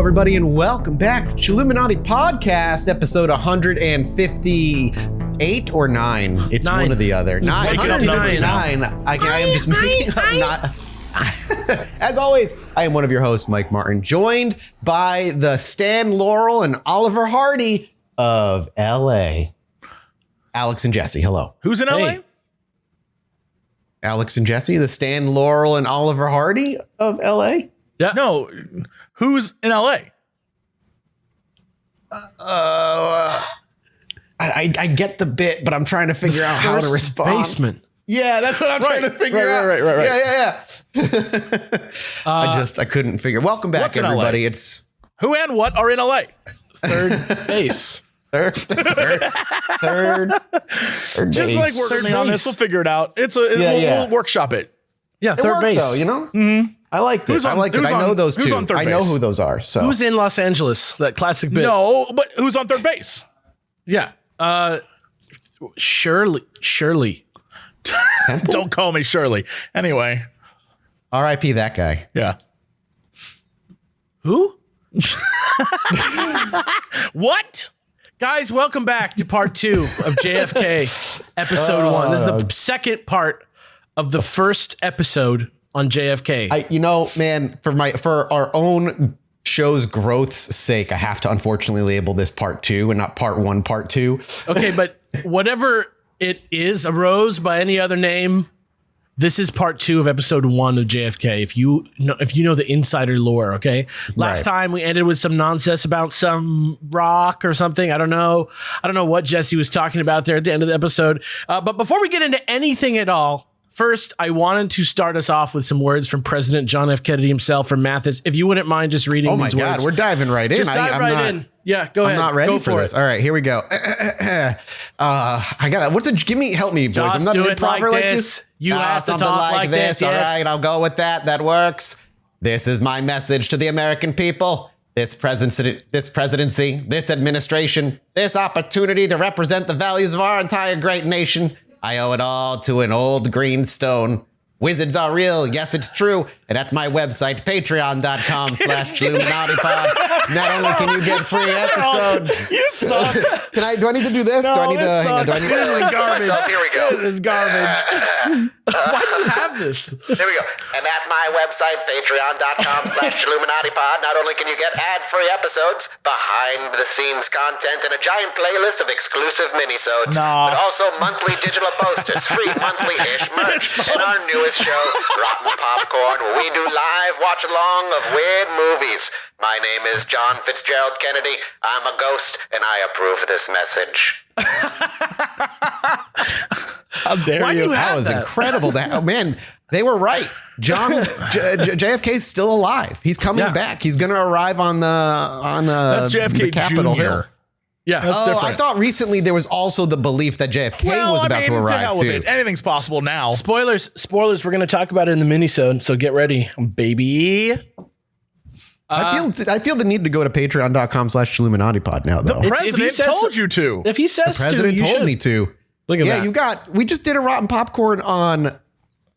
everybody, and welcome back to Chilluminati Podcast, episode 158 or 9. It's Nine. one or the other. 959. I am just making up. Not. As always, I am one of your hosts, Mike Martin, joined by the Stan Laurel and Oliver Hardy of LA. Alex and Jesse, hello. Who's in LA? Alex and Jesse, the Stan Laurel and Oliver Hardy of LA. Yeah. No, who's in LA? I get the bit, but I'm trying to figure out how to respond. Basement. Yeah, that's what I'm trying to figure out. Right. Yeah. I couldn't figure. Welcome back, what's in everybody. LA? It's Who and what are in LA? Third base. third Just base. like working on this, we'll figure it out. We'll workshop it. Yeah, It third worked, base. though, you know? Mm-hmm. I liked it. Who's on- I know those who's two. on third I know base? who those are. So Who's in Los Angeles? That classic bit. No, but who's on third base? Yeah. Shirley. Don't call me Shirley. Anyway, R.I.P. that guy. yeah. Who? What? Guys, welcome back to part 2 of JFK, episode 1. This is the second part of the first episode on JFK. Man, for our own show's growth's sake, I have to unfortunately label this part 2 and not part 1, part 2. Okay, but whatever it is, arose by any other name, this is part 2 of episode 1 of JFK. If you know the insider lore, okay? Last time we ended with some nonsense about some rock or something. I don't know what Jesse was talking about there at the end of the episode. But before we get into anything at all, first, I wanted to start us off with some words from President John F. Kennedy himself from Mathis. If you wouldn't mind just reading these words. We're diving right in. Just dive right in. Yeah, go ahead. I'm not ready go for this. All right, here we go. Help me, boys. Just I'm not do an it like improver like this. this. You have to something talk like this. All Yes. right, I'll go with that. That works. This is my message to the American people. This presidency, this administration, this opportunity to represent the values of our entire great nation. I owe it all to an old green stone. Wizards are real. Yes, it's true. And at my website, patreon.com/ChilluminatiPod. Not only can you get free episodes. You suck. Do I need to do this? No, do I need to this hang on, sucks. This is garbage. Here we go. This is garbage. Why do you have this? Here we go. And at my website, patreon.com/ChilluminatiPod, not only can you get ad-free episodes, behind-the-scenes content, and a giant playlist of exclusive minisodes, but also monthly digital posters, free monthly-ish merch, and our newest show, Rotten Popcorn, where we do live watch-along of weird movies. My name is John Fitzgerald Kennedy. I'm a ghost, and I approve this message. How dare Why do you That have was that? incredible. Man, they were right. JFK's still alive. He's coming back. He's going to arrive on That's JFK the Capitol Jr. Hill. Yeah. That's I different. thought recently there was also the belief that JFK was about to arrive too. Anything's possible now. Spoilers. We're going to talk about it in the minisode, so get ready, baby. I feel the need to go to patreon.com/ChilluminatiPod now, though. The if president he says told you to. If he says President to, you told should. me to. Look at that. we just did a Rotten Popcorn on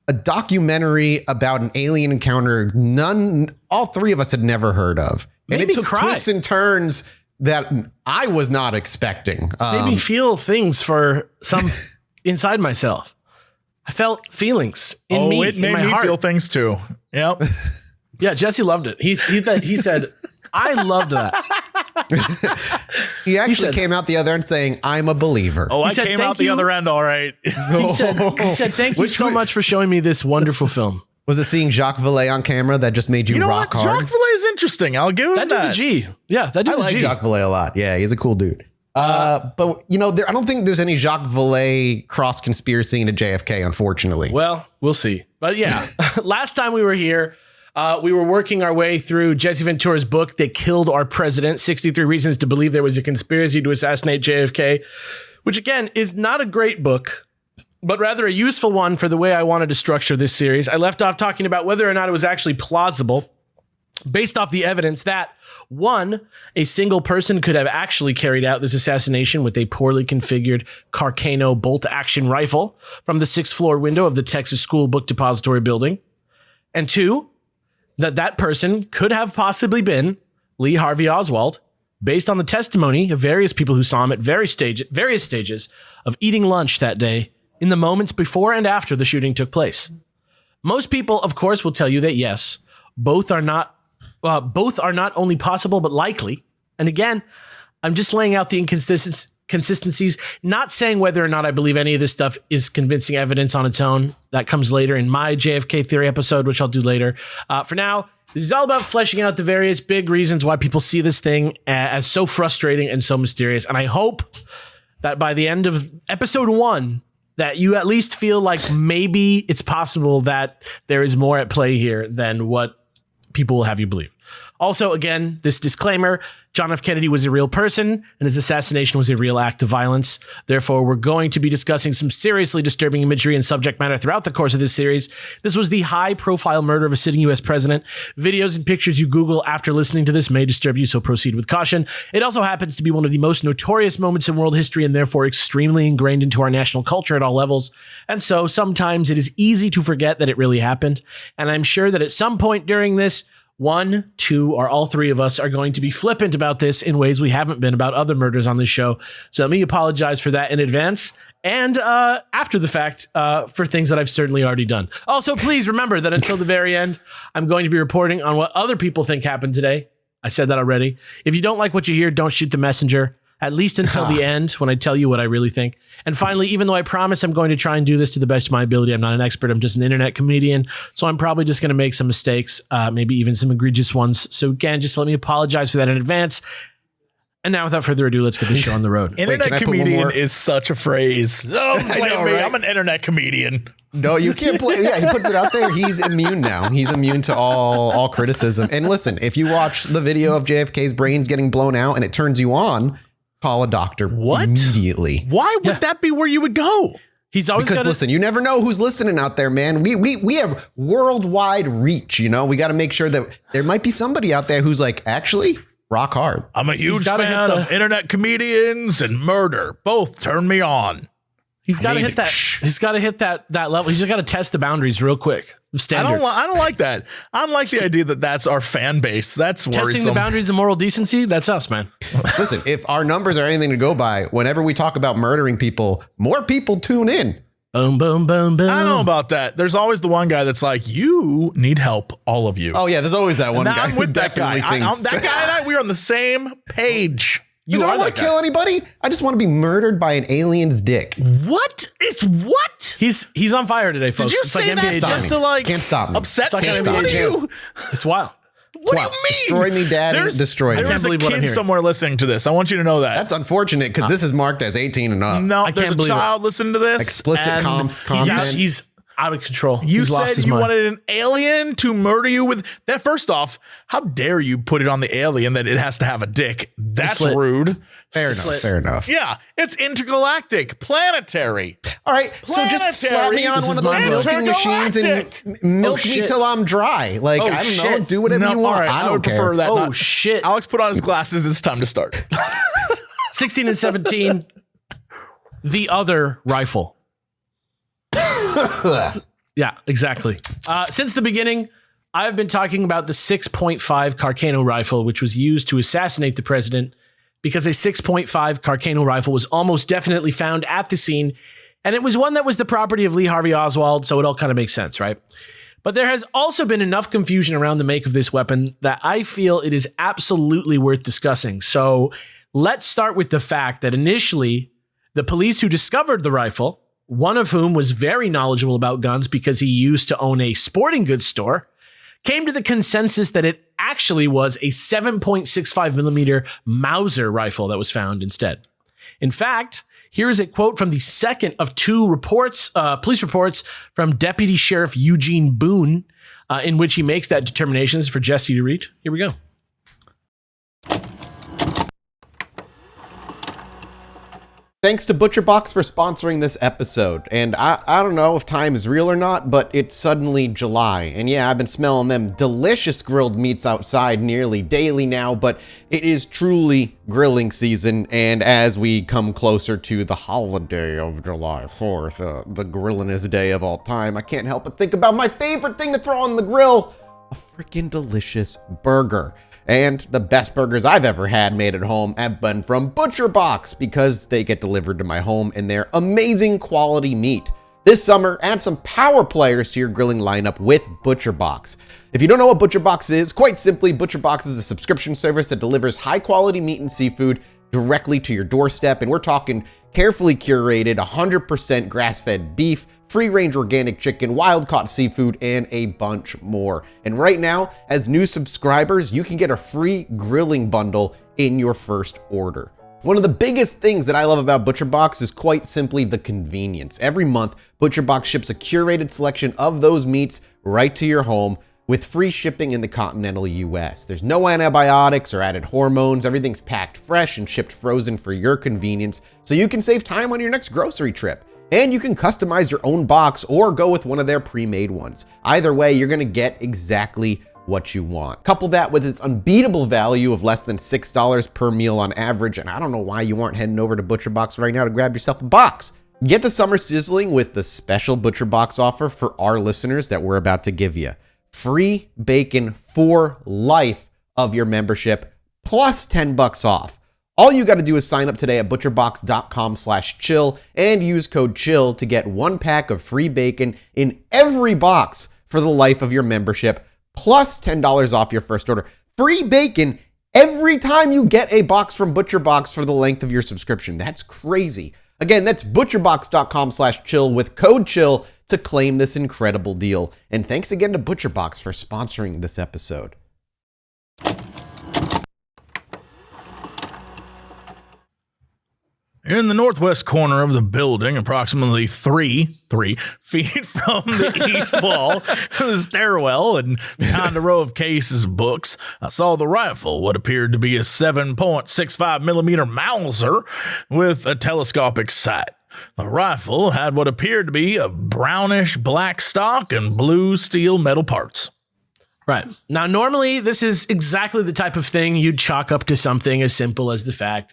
a documentary about an alien encounter all three of us had never heard of. And Made it me took cry. twists and turns that I was not expecting. Made me feel things for some inside myself. I felt feelings in me, it in made my me heart. feel things too. Yep. Yeah, Jesse loved it. He said, I loved that. He actually said- came out the other end saying, I'm a believer. Oh, I said, came "Thank out the you." other end all right. He said, thank you so much for showing me this wonderful film. Was it seeing Jacques Vallée on camera that just made you, You know rock what? hard? Jacques Vallée is interesting. I'll give him That that. dude's a G. Yeah, that I dude's like a G. Jacques Vallée a lot. Yeah, he's a cool dude. But I don't think there's any Jacques Vallée cross conspiracy into JFK, unfortunately. Well, we'll see. But yeah, last time we were here, we were working our way through Jesse Ventura's book, They Killed Our President, 63 Reasons to Believe There Was a Conspiracy to Assassinate JFK, which again is not a great book, but rather a useful one for the way I wanted to structure this series. I left off talking about whether or not it was actually plausible based off the evidence that, one, a single person could have actually carried out this assassination with a poorly configured Carcano bolt-action rifle from the 6th floor window of the Texas School Book Depository building. And two, that person could have possibly been Lee Harvey Oswald, based on the testimony of various people who saw him at various stages of eating lunch that day in the moments before and after the shooting took place. Most people, of course, will tell you that yes, both are not only possible but likely. And again, I'm just laying out the inconsistencies, not saying whether or not I believe any of this stuff is convincing evidence on its own. That comes later in my JFK theory episode, which I'll do later. For now, this is all about fleshing out the various big reasons why people see this thing as so frustrating and so mysterious. And I hope that by the end of episode 1, that you at least feel like maybe it's possible that there is more at play here than what people will have you believe. Also, again, this disclaimer, John F. Kennedy was a real person and his assassination was a real act of violence. Therefore, we're going to be discussing some seriously disturbing imagery and subject matter throughout the course of this series. This was the high-profile murder of a sitting U.S. president. Videos and pictures you Google after listening to this may disturb you, so proceed with caution. It also happens to be one of the most notorious moments in world history and therefore extremely ingrained into our national culture at all levels. And so sometimes it is easy to forget that it really happened. And I'm sure that at some point during this, 1, 2, or all 3 of us are going to be flippant about this in ways we haven't been about other murders on this show. So let me apologize for that in advance and after the fact for things that I've certainly already done. Also, please remember that until the very end, I'm going to be reporting on what other people think happened today. I said that already. If you don't like what you hear, don't shoot the messenger. At least until the end when I tell you what I really think. And finally, even though I promise I'm going to try and do this to the best of my ability, I'm not an expert. I'm just an internet comedian. So I'm probably just going to make some mistakes, maybe even some egregious ones. So again, just let me apologize for that in advance. And now without further ado, let's get this show on the road. Internet comedian is such a phrase. Oh, blame me. Right? I'm an internet comedian. No, you can't play. Yeah, he puts it out there. He's immune now. He's immune to all criticism. And listen, if you watch the video of JFK's brains getting blown out and it turns you on, call a doctor immediately. Why would that be where you would go? He's always because listen, you never know who's listening out there, man. We have worldwide reach. You know, we got to make sure that there might be somebody out there who's like, actually, rock hard. I'm a huge fan of internet comedians and murder. Both turn me on. He's got to hit that. He's got to hit that level. He's just got to test the boundaries real quick. Standards. I don't like that. I don't like the idea that that's our fan base. That's worrisome. Testing the boundaries of moral decency. That's us, man. Listen, if our numbers are anything to go by, whenever we talk about murdering people, more people tune in. Boom, boom, boom, boom. I don't know about that. There's always the one guy that's like, you need help, all of you. Oh yeah, there's always that one guy. I'm with that guy. Thinks, that guy and I, we're on the same page. You don't want to kill anybody? I just want to be murdered by an alien's dick. What? It's what? He's on fire today, folks. Did you say that just to like can't stop me. Upset me? What are you? It's wild. What do you mean? Destroy me, Daddy. Destroy me. There's a kid somewhere listening to this. I want you to know that. That's unfortunate because this is marked as 18 and up. No, there's a child listening to this. Explicit content. He's out of control. You said you wanted an alien to murder you with that. First off, how dare you put it on the alien that it has to have a dick? That's rude. Fair enough. Yeah, it's intergalactic, planetary. All right, so just slap me on one of those milking machines and milk me till I'm dry. Like, I don't know, do whatever you want. Right, I would prefer that. Oh, shit. Alex put on his glasses. It's time to start. 16 and 17, the other rifle. Yeah, exactly. Since the beginning, I've been talking about the 6.5 Carcano rifle, which was used to assassinate the president, because a 6.5 Carcano rifle was almost definitely found at the scene, and it was one that was the property of Lee Harvey Oswald, so it all kind of makes sense, right? But there has also been enough confusion around the make of this weapon that I feel it is absolutely worth discussing. So let's start with the fact that initially, the police who discovered the rifle, one of whom was very knowledgeable about guns because he used to own a sporting goods store, came to the consensus that it actually was a 7.65 millimeter Mauser rifle that was found instead. In fact, here is a quote from the second of 2 reports, police reports from Deputy Sheriff Eugene Boone, in which he makes that determination. This is for Jesse to read. Here we go. Thanks to ButcherBox for sponsoring this episode. And I don't know if time is real or not, but it's suddenly July. And yeah, I've been smelling them delicious grilled meats outside nearly daily now, but it is truly grilling season. And as we come closer to the holiday of July 4th, the grillingest day of all time, I can't help but think about my favorite thing to throw on the grill, a freaking delicious burger. And the best burgers I've ever had made at home have been from ButcherBox because they get delivered to my home and they're amazing quality meat. This summer, add some power players to your grilling lineup with ButcherBox. If you don't know what ButcherBox is, quite simply, ButcherBox is a subscription service that delivers high-quality meat and seafood directly to your doorstep, and we're talking carefully curated, 100% grass-fed beef, free-range organic chicken, wild-caught seafood, and a bunch more. And right now, as new subscribers, you can get a free grilling bundle in your first order. One of the biggest things that I love about ButcherBox is quite simply the convenience. Every month, ButcherBox ships a curated selection of those meats right to your home with free shipping in the continental US. There's no antibiotics or added hormones. Everything's packed fresh and shipped frozen for your convenience, so you can save time on your next grocery trip. And you can customize your own box or go with one of their pre-made ones. Either way, you're gonna get exactly what you want. Couple that with its unbeatable value of less than $6 per meal on average, and I don't know why you aren't heading over to ButcherBox right now to grab yourself a box. Get the summer sizzling with the special ButcherBox offer for our listeners that we're about to give you. Free bacon for life of your membership, plus $10 off. All you got to do is sign up today at butcherbox.com/chill and use code CHILL to get 1 pack of free bacon in every box for the life of your membership, plus $10 off your first order. Free bacon every time you get a box from ButcherBox for the length of your subscription. That's crazy. Again, that's butcherbox.com/chill with code CHILL to claim this incredible deal. And thanks again to ButcherBox for sponsoring this episode. In the northwest corner of the building, approximately 3 feet from the east wall, the stairwell and behind a row of cases of books, I saw the rifle, what appeared to be a 7.65 millimeter Mauser with a telescopic sight. The rifle had what appeared to be a brownish black stock and blue steel metal parts. Right. Now, normally, this is exactly the type of thing you'd chalk up to something as simple as the fact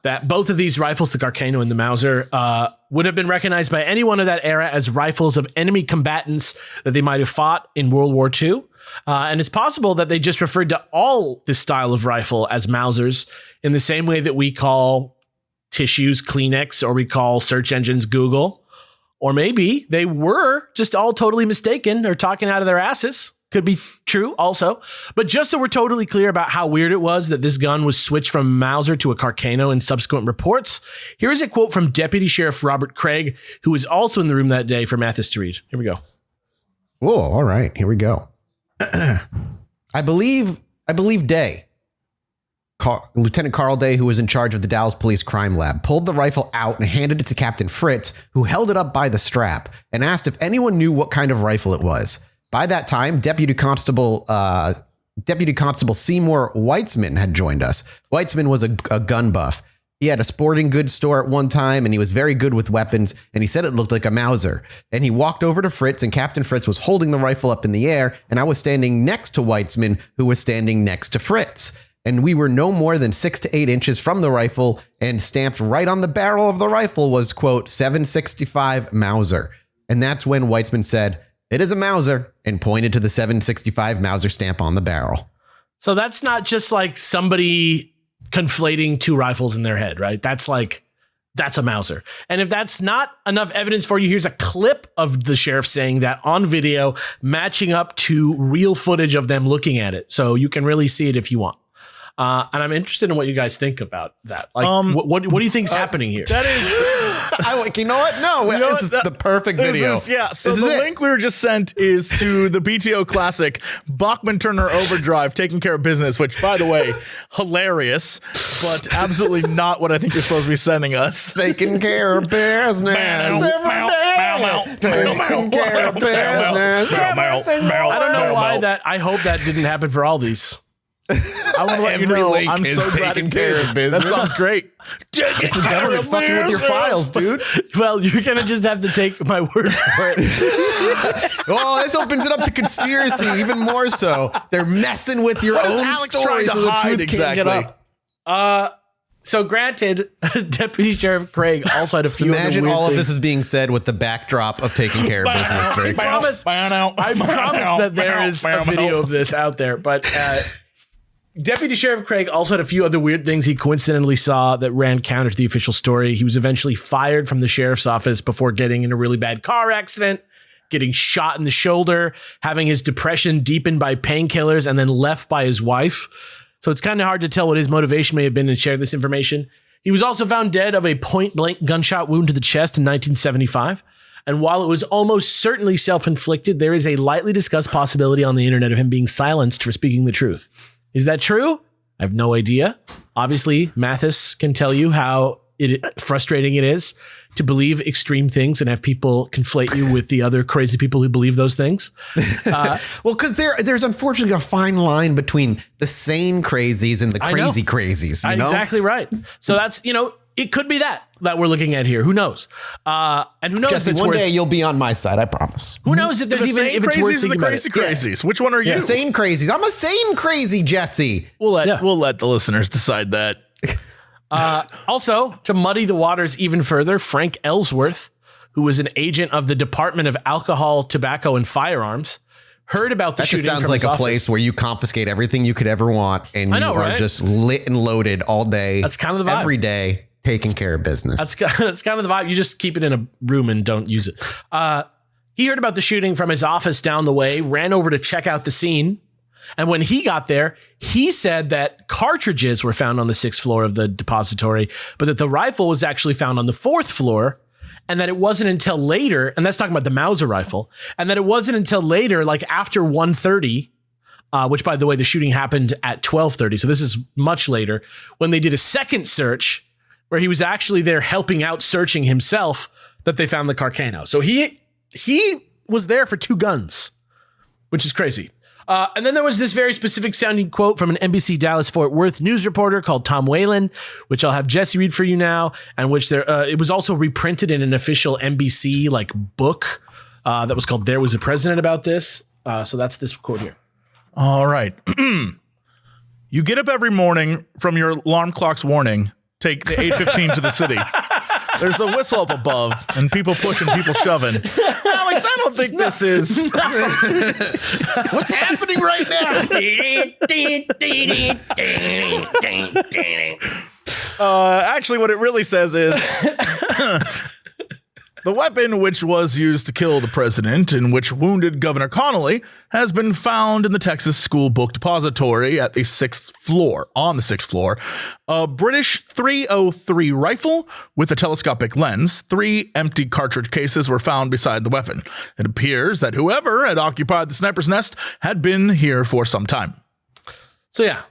that both of these rifles, the Carcano and the Mauser, would have been recognized by anyone of that era as rifles of enemy combatants that they might have fought in World War II. And it's possible that they just referred to all this style of rifle as Mausers in the same way that we call tissues Kleenex or we call search engines Google. Or maybe they were just all totally mistaken or talking out of their asses. Could be true also. But just so we're totally clear about how weird it was that this gun was switched from Mauser to a Carcano in subsequent reports, here is a quote from Deputy Sheriff Robert Craig, who was also in the room that day for Mathis to read. Here we go. Whoa, all right, here we go. I believe Day, Lieutenant Carl Day, who was in charge of the Dallas Police Crime Lab, pulled the rifle out and handed it to Captain Fritz, who held it up by the strap and asked if anyone knew what kind of rifle it was. By that time, Deputy Constable Seymour Weitzman had joined us. Weitzman was a gun buff. He had a sporting goods store at one time, and he was very good with weapons, and he said it looked like a Mauser. And he walked over to Fritz, and Captain Fritz was holding the rifle up in the air, and I was standing next to Weitzman, who was standing next to Fritz. And we were no more than 6 to 8 inches from the rifle, and stamped right on the barrel of the rifle was, quote, 765 Mauser. And that's when Weitzman said, "It is a Mauser," and pointed to the 765 Mauser stamp on the barrel. So that's not just like somebody conflating two rifles in their head, right? That's a Mauser. And if that's not enough evidence for you, here's a clip of the sheriff saying that on video, matching up to real footage of them looking at it. So you can really see it if you want. And I'm interested in what you guys think about that. Like, what do you think's happening here? That is, you know what? No, this is the perfect video. So the link we were just sent is to the BTO classic Bachman Turner Overdrive, Taking Care of Business, which, by the way, hilarious, but absolutely not what I think you're supposed to be sending us. Taking care of business every day. Taking care of business. I don't know why that. I hope that didn't happen for all these. I want to let you know I'm so glad it did. That sounds great. It's the government fucking with your files, dude. Well, you're going to just have to take my word for it. Oh, this opens it up to conspiracy even more so. They're messing with your own story so the truth can't get up. So granted, Deputy Sheriff Craig also had a few imagine all of this is being said with the backdrop of Taking Care of Business. I promise that there is a video of this out there, but Deputy Sheriff Craig also had a few other weird things he coincidentally saw that ran counter to the official story. He was eventually fired from the sheriff's office before getting in a really bad car accident, getting shot in the shoulder, having his depression deepened by painkillers, and then left by his wife. So it's kind of hard to tell what his motivation may have been to share this information. He was also found dead of a point-blank gunshot wound to the chest in 1975. And while it was almost certainly self-inflicted, there is a lightly discussed possibility on the internet of him being silenced for speaking the truth. Is that true? I have no idea. Obviously, Mathis can tell you how frustrating it is to believe extreme things and have people conflate you with the other crazy people who believe those things. Well, because there's unfortunately a fine line between the sane crazies and the crazy crazies. You know? Exactly right. So that's, it could be that we're looking at here. Who knows? And who knows? Jesse, one day you'll be on my side. I promise. Who knows if there's even if it's worth thinking about it. Crazies. Which one are you? Sane crazies. I'm a sane crazy, Jesse. We'll let the listeners decide that. Also, to muddy the waters even further, Frank Ellsworth, who was an agent of the Department of Alcohol, Tobacco, and Firearms, heard about the shooting. That sounds like a place where you confiscate everything you could ever want, and you are just lit and loaded all day. That's kind of the vibe. Every day, taking care of business. That's kind of the vibe. You just keep it in a room and don't use it. He heard about the shooting from his office down the way, ran over to check out the scene. And when he got there, he said that cartridges were found on the 6th floor of the depository, but that the rifle was actually found on the 4th floor, and that it wasn't until later, and that's talking about the Mauser rifle, and that it wasn't until later, like after 1:30, which, by the way, the shooting happened at 12:30, so this is much later, when they did a second search, where he was actually there helping out searching himself, that they found the Carcano. So he was there for 2 guns, which is crazy. And then there was this very specific sounding quote from an NBC Dallas Fort Worth news reporter called Tom Whalen, which I'll have Jesse read for you now, and which it was also reprinted in an official NBC book that was called "There Was a President About This." So that's this quote here. All right. You get up every morning from your alarm clock's warning, take the 8:15 to the city. There's a whistle up above and people pushing, people shoving. Alex, I don't think this is what's happening right now. Actually, what it really says is the weapon which was used to kill the president and which wounded Governor Connolly has been found in the Texas School Book Depository at the 6th floor, on the 6th floor. A British .303 rifle with a telescopic lens. 3 empty cartridge cases were found beside the weapon. It appears that whoever had occupied the sniper's nest had been here for some time. So yeah,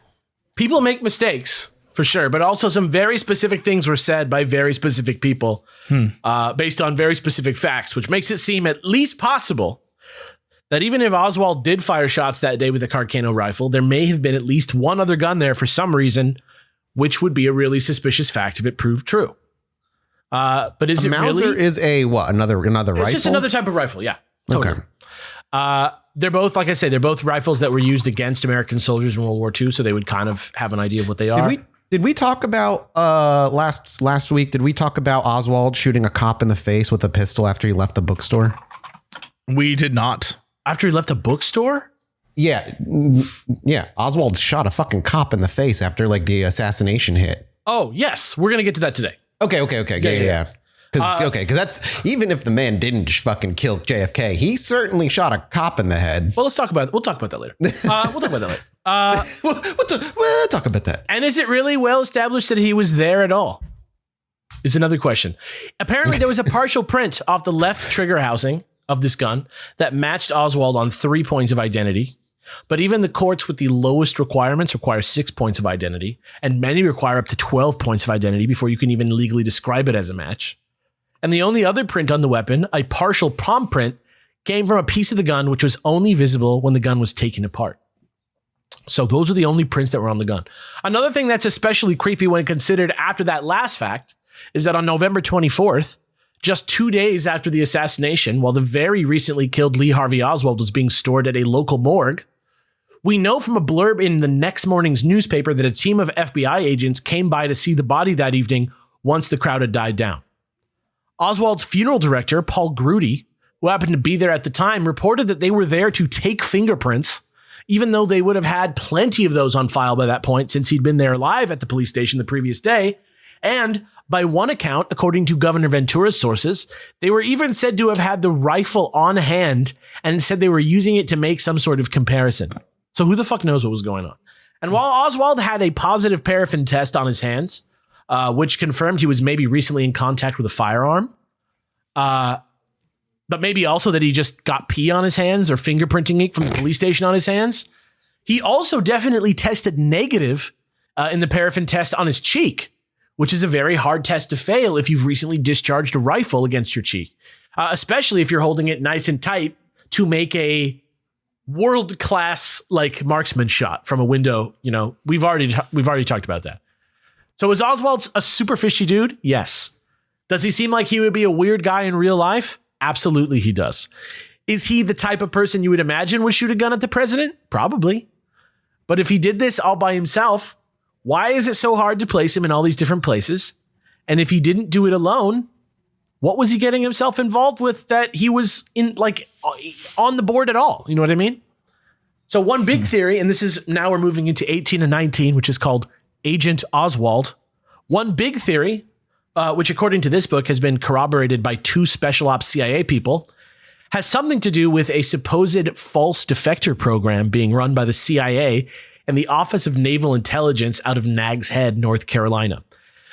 people make mistakes. For sure, but also some very specific things were said by very specific people based on very specific facts, which makes it seem at least possible that even if Oswald did fire shots that day with a Carcano rifle, there may have been at least one other gun there for some reason, which would be a really suspicious fact if it proved true. But is it Mauser really? Is a what? Another rifle? It's just another type of rifle. Yeah. Totally. Okay. They're both, like I say, they're both rifles that were used against American soldiers in World War II, so they would kind of have an idea of what they are. Did we talk about last week? Did we talk about Oswald shooting a cop in the face with a pistol after he left the bookstore? We did not. After he left a bookstore? Yeah. Oswald shot a fucking cop in the face after the assassination hit. Oh, yes. We're going to get to that today. Okay. Yeah. Because that's, even if the man didn't just fucking kill JFK, he certainly shot a cop in the head. Well, we'll talk about that later. We'll talk about that. And is it really well established that he was there at all? Is another question. Apparently, there was a partial print off the left trigger housing of this gun that matched Oswald on 3 points of identity. But even the courts with the lowest requirements require 6 points of identity, and many require up to 12 points of identity before you can even legally describe it as a match. And the only other print on the weapon, a partial palm print, came from a piece of the gun which was only visible when the gun was taken apart. So those are the only prints that were on the gun. Another thing that's especially creepy when considered after that last fact is that on November 24th, just 2 days after the assassination, while the very recently killed Lee Harvey Oswald was being stored at a local morgue, we know from a blurb in the next morning's newspaper that a team of FBI agents came by to see the body that evening once the crowd had died down. Oswald's funeral director, Paul Grudy, who happened to be there at the time, reported that they were there to take fingerprints even though they would have had plenty of those on file by that point since he'd been there live at the police station the previous day. And by one account, according to Governor Ventura's sources, they were even said to have had the rifle on hand and said they were using it to make some sort of comparison. So who the fuck knows what was going on? And while Oswald had a positive paraffin test on his hands, which confirmed he was maybe recently in contact with a firearm, but maybe also that he just got pee on his hands or fingerprinting ink from the police station on his hands, he also definitely tested negative in the paraffin test on his cheek, which is a very hard test to fail if you've recently discharged a rifle against your cheek, especially if you're holding it nice and tight to make a world-class like marksman shot from a window. You know, we've already talked about that. So is Oswald a super fishy dude? Yes. Does he seem like he would be a weird guy in real life? Absolutely, he does. Is he the type of person you would imagine would shoot a gun at the president? Probably. But if he did this all by himself, why is it so hard to place him in all these different places? And if he didn't do it alone, what was he getting himself involved with that he was in like on the board at all? You know what I mean? So one big theory, and this is now we're moving into 18 and 19, which is called Agent Oswald. One big theory, which according to this book has been corroborated by 2 special ops CIA people, has something to do with a supposed false defector program being run by the CIA and the Office of Naval Intelligence out of Nags Head, North Carolina.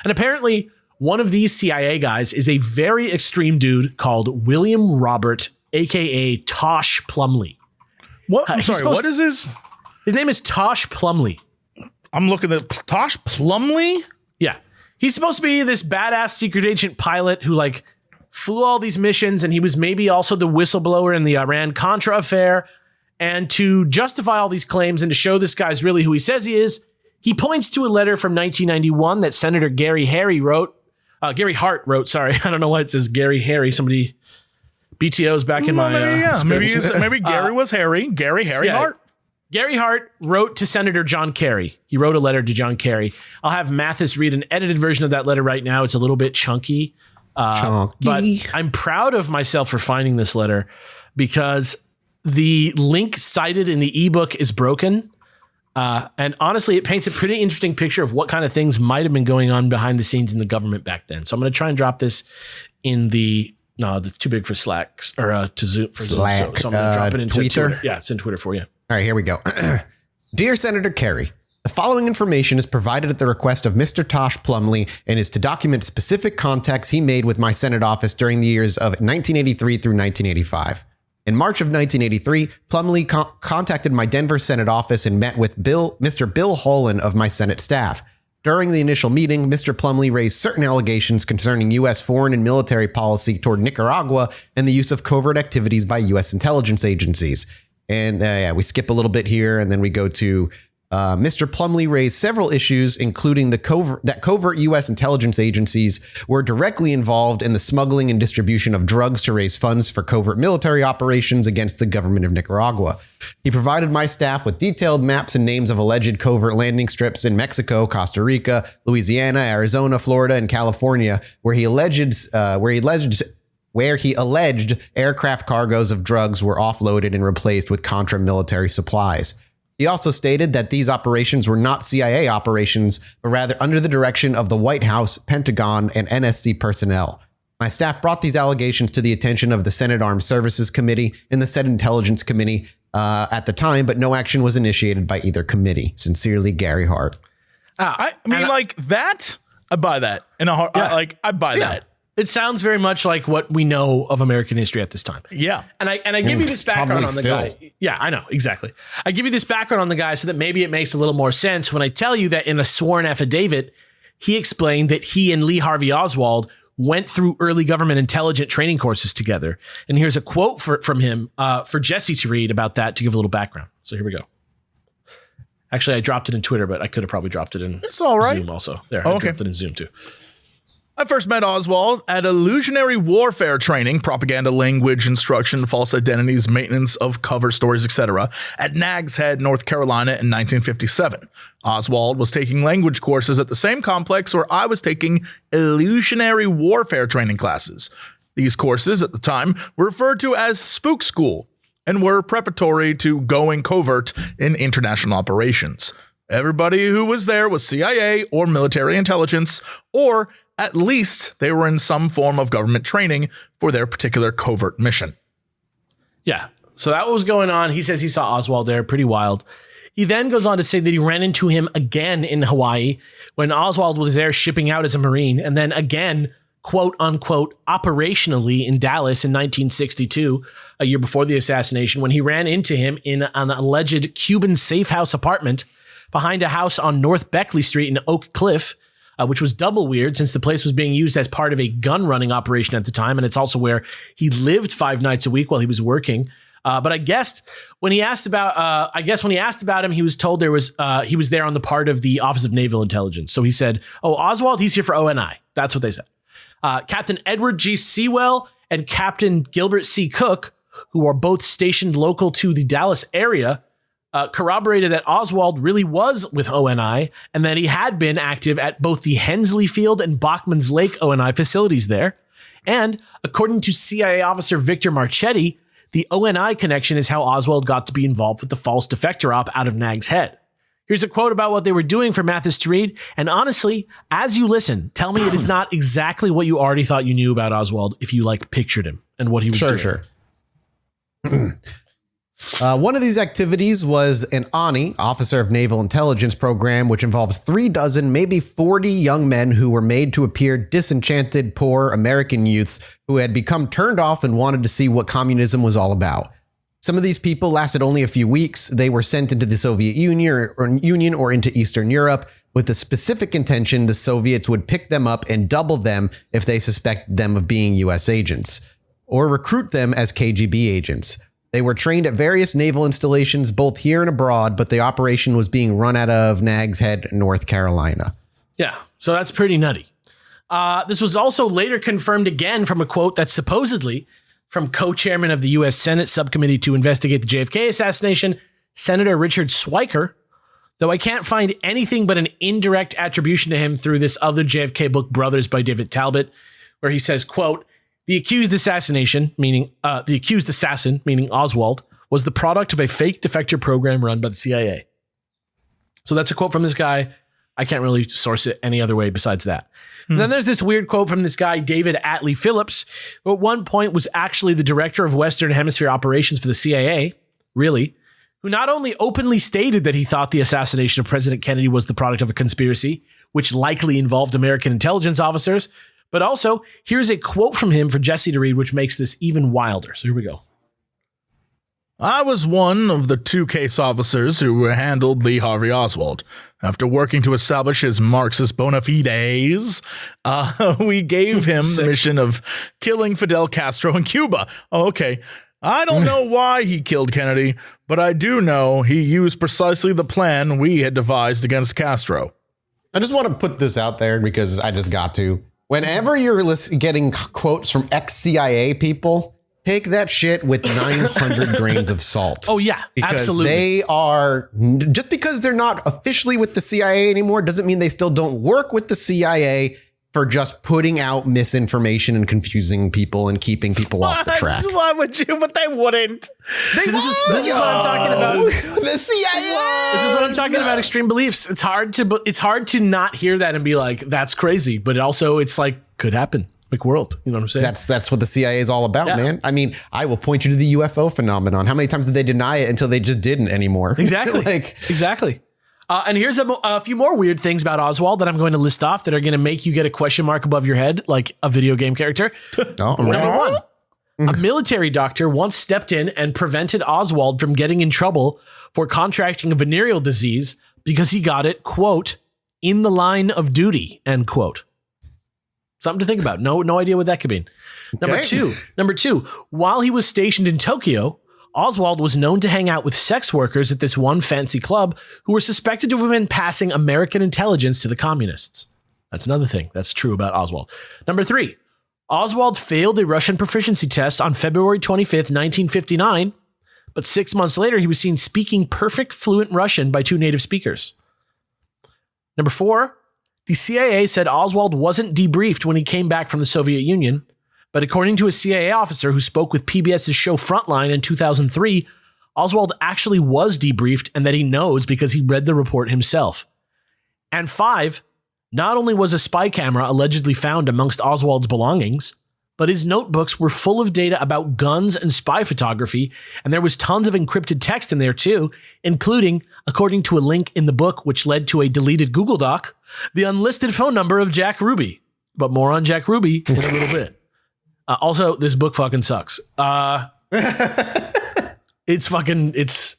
And apparently one of these CIA guys is a very extreme dude called William Robert, aka Tosh Plumley. What? I'm sorry, what is his? His name is Tosh Plumley. I'm looking at Tosh Plumley? Yeah. He's supposed to be this badass secret agent pilot who like flew all these missions, and he was maybe also the whistleblower in the Iran-Contra affair. And to justify all these claims and to show this guy's really who he says he is, he points to a letter from 1991 that Senator Gary Hart wrote. Sorry, I don't know why it says Gary Harry. Somebody BTO's back in my maybe Gary was Harry. Gary Hart. Gary Hart wrote to Senator John Kerry. He wrote a letter to John Kerry. I'll have Mathis read an edited version of that letter right now. It's a little bit chunky. But I'm proud of myself for finding this letter because the link cited in the ebook is broken. And honestly, it paints a pretty interesting picture of what kind of things might have been going on behind the scenes in the government back then. So I'm going to try and drop this in that's too big for Slack or to Zoom. For Slack, Zoom. So I'm going to drop it into Twitter. Yeah, it's in Twitter for you. All right, here we go. Dear Senator Kerry, the following information is provided at the request of Mr. Tosh Plumley and is to document specific contacts he made with my Senate office during the years of 1983 through 1985. In March of 1983, Plumley contacted my Denver Senate office and met with Mr. Bill Holland of my Senate staff. During the initial meeting, Mr. Plumley raised certain allegations concerning U.S. foreign and military policy toward Nicaragua and the use of covert activities by U.S. intelligence agencies. And we skip a little bit here, and then we go to Mr. Plumley raised several issues, including that covert U.S. intelligence agencies were directly involved in the smuggling and distribution of drugs to raise funds for covert military operations against the government of Nicaragua. He provided my staff with detailed maps and names of alleged covert landing strips in Mexico, Costa Rica, Louisiana, Arizona, Florida, and California, where he alleged aircraft cargoes of drugs were offloaded and replaced with Contra military supplies. He also stated that these operations were not CIA operations, but rather under the direction of the White House, Pentagon, and NSC personnel. My staff brought these allegations to the attention of the Senate Armed Services Committee and the Senate Intelligence Committee at the time, but no action was initiated by either committee. Sincerely, Gary Hart. I buy that. I buy that. It sounds very much like what we know of American history at this time. Yeah. And I give you this background on the guy. Yeah, I know. Exactly. I give you this background on the guy so that maybe it makes a little more sense when I tell you that in a sworn affidavit, he explained that he and Lee Harvey Oswald went through early government intelligence training courses together. And here's a quote from him for Jesse to read about that to give a little background. So here we go. Actually, I dropped it in Twitter, but I could have probably dropped it in Zoom also. There, I dropped it in Zoom too. I first met Oswald at illusionary warfare training, propaganda, language, instruction, false identities, maintenance of cover stories, etc. at Nags Head, North Carolina in 1957. Oswald was taking language courses at the same complex where I was taking illusionary warfare training classes. These courses at the time were referred to as Spook School. and were preparatory to going covert in international operations. Everybody who was there was CIA or military intelligence, or at least they were in some form of government training for their particular covert mission. Yeah. So that was going on. He says he saw Oswald there. Pretty wild. He then goes on to say that he ran into him again in Hawaii when Oswald was there shipping out as a Marine, and then again, quote unquote, operationally in Dallas in 1962, a year before the assassination, when he ran into him in an alleged Cuban safe house apartment behind a house on North Beckley Street in Oak Cliff, which was double weird since the place was being used as part of a gun running operation at the time. And it's also where he lived 5 nights a week while he was working. But I guess when he asked about him, he was told he was there on the part of the Office of Naval Intelligence. So he said, "Oh, Oswald, he's here for ONI." That's what they said. Captain Edward G. Sewell and Captain Gilbert C. Cook, who are both stationed local to the Dallas area, corroborated that Oswald really was with ONI and that he had been active at both the Hensley Field and Bachman's Lake ONI facilities there. And according to CIA officer Victor Marchetti, the ONI connection is how Oswald got to be involved with the false defector op out of Nag's Head. Here's a quote about what they were doing for Mathis to read. And honestly, as you listen, tell me it is not exactly what you already thought you knew about Oswald if you pictured him and what he was doing. Sure. One of these activities was an ONI, Officer of Naval Intelligence program, which involves 36, maybe 40 young men who were made to appear disenchanted, poor American youths who had become turned off and wanted to see what communism was all about. Some of these people lasted only a few weeks. They were sent into the Soviet Union or into Eastern Europe with the specific intention the Soviets would pick them up and double them if they suspected them of being US agents, or recruit them as KGB agents. They were trained at various naval installations, both here and abroad, but the operation was being run out of Nag's Head, North Carolina. Yeah, so that's pretty nutty. This was also later confirmed again from a quote that's supposedly from co-chairman of the U.S. Senate Subcommittee to investigate the JFK assassination, Senator Richard Schweiker, though I can't find anything but an indirect attribution to him through this other JFK book, Brothers by David Talbot, where he says, quote, the accused assassin, meaning Oswald, was the product of a fake defector program run by the CIA. So that's a quote from this guy. I can't really source it any other way besides that. And then there's this weird quote from this guy, David Atlee Phillips, who at one point was actually the director of Western Hemisphere operations for the CIA, really, who not only openly stated that he thought the assassination of President Kennedy was the product of a conspiracy, which likely involved American intelligence officers, but also here's a quote from him for Jesse to read, which makes this even wilder. So here we go. I was one of the 2 case officers who handled Lee Harvey Oswald. After working to establish his Marxist bona fides, we gave him the mission of killing Fidel Castro in Cuba. Oh, okay. I don't know why he killed Kennedy, but I do know he used precisely the plan we had devised against Castro. I just want to put this out there because I just got to. Whenever you're getting quotes from ex-CIA people, take that shit with 900 grains of salt. Oh, yeah, because absolutely. They are, just because they're not officially with the CIA anymore doesn't mean they still don't work with the CIA for just putting out misinformation and confusing people and keeping people off the track. Why would you? But they wouldn't. See, this is what I'm talking about. The CIA. This is what I'm talking about. Extreme beliefs. It's hard to not hear that and be like, that's crazy. But also, it's like could happen. McWorld. You know what I'm saying? That's what the CIA is all about, man. I mean, I will point you to the UFO phenomenon. How many times did they deny it until they just didn't anymore? Exactly. Exactly. And here's a few more weird things about Oswald that I'm going to list off that are going to make you get a question mark above your head, like a video game character. Number 1, a military doctor once stepped in and prevented Oswald from getting in trouble for contracting a venereal disease because he got it, quote, in the line of duty, end quote. Something to think about. No idea what that could mean. Number two, while he was stationed in Tokyo, Oswald was known to hang out with sex workers at this one fancy club who were suspected to have been passing American intelligence to the communists. That's another thing that's true about Oswald. Number 3, Oswald failed a Russian proficiency test on February 25th, 1959, but 6 months later, he was seen speaking perfect fluent Russian by 2 native speakers. Number 4, the CIA said Oswald wasn't debriefed when he came back from the Soviet Union, But according to a CIA officer who spoke with PBS's show Frontline in 2003, Oswald actually was debriefed and that he knows because he read the report himself. And 5, not only was a spy camera allegedly found amongst Oswald's belongings, but his notebooks were full of data about guns and spy photography, and there was tons of encrypted text in there too, including, according to a link in the book which led to a deleted Google Doc, the unlisted phone number of Jack Ruby. But more on Jack Ruby in a little bit. Also, this book fucking sucks. It's fucking, it's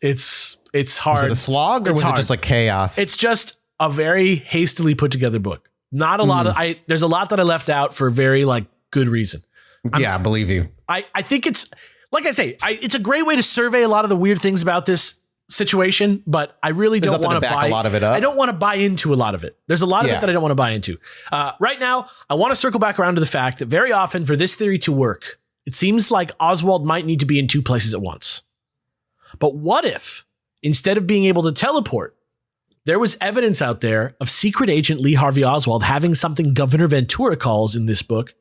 hard. Was it a slog or was it just like chaos? It's just a very hastily put together book. Not a lot of, there's a lot that I left out for very like good reason. I believe you. I think it's, like I say, it's a great way to survey a lot of the weird things about this situation, but I really don't want to back a lot of it up. I don't want to buy into a lot of it. There's a lot of it that I don't want to buy into. Right now, I want to circle back around to the fact that very often for this theory to work, it seems like Oswald might need to be in 2 places at once. But what if, instead of being able to teleport, there was evidence out there of secret agent Lee Harvey Oswald having something Governor Ventura calls in this book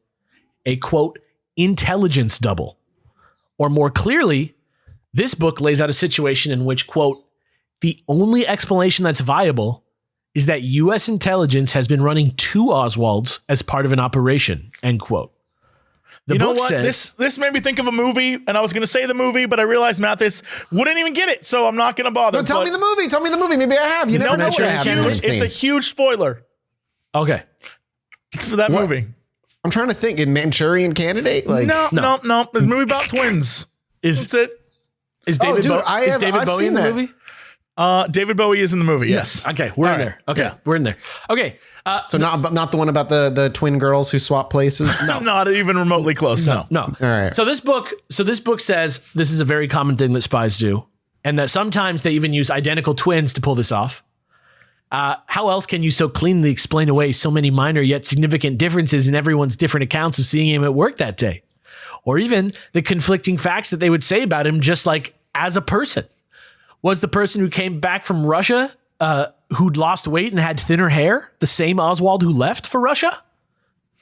a, quote, intelligence double. Or more clearly, this book lays out a situation in which, quote, the only explanation that's viable is that U.S. intelligence has been running 2 Oswalds as part of an operation, end quote. You know what? This made me think of a movie, and I was going to say the movie, but I realized Mathis wouldn't even get it, so I'm not going to bother. No, tell me the movie. Tell me the movie. Maybe I have. You never know what I have. It's a huge spoiler. Okay. For that movie. I'm trying to think. In Manchurian Candidate? Like No. It's a movie about twins. That's it. Is David Bowie in the movie? David Bowie is in the movie. Yes. Okay, we're in there. Okay, we're in there. Okay. So not the one about the twin girls who swap places. No, not even remotely close. No. All right. So this book says this is a very common thing that spies do, and that sometimes they even use identical twins to pull this off. How else can you so cleanly explain away so many minor yet significant differences in everyone's different accounts of seeing him at work that day? Or even the conflicting facts that they would say about him just like as a person. Was the person who came back from Russia who'd lost weight and had thinner hair the same Oswald who left for Russia?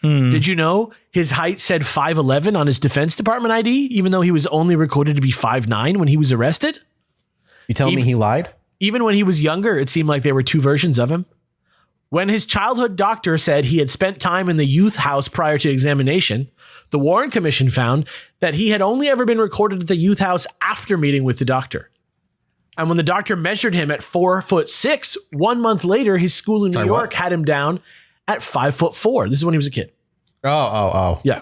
Did you know his height said 5'11" on his Defense Department ID, even though he was only recorded to be 5'9" when he was arrested? You telling me he lied? Even when he was younger, it seemed like there were 2 versions of him. When his childhood doctor said he had spent time in the youth house prior to examination, the Warren Commission found that he had only ever been recorded at the youth house after meeting with the doctor. And when the doctor measured him at 4'6", 1 month later, his school in New York had him down at 5'4". This is when he was a kid. Oh. Yeah.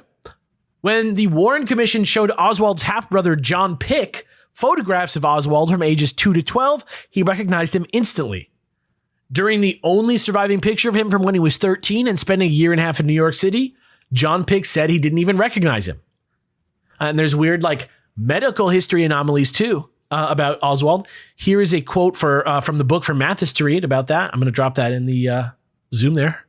When the Warren Commission showed Oswald's half-brother John Pick photographs of Oswald from ages 2 to 12, he recognized him instantly. During the only surviving picture of him from when he was 13 and spending a year and a half in New York City, John Pick said he didn't even recognize him. And there's weird like medical history anomalies too about Oswald. Here is a quote from the book for Mathis to read about that. I'm going to drop that in the Zoom there.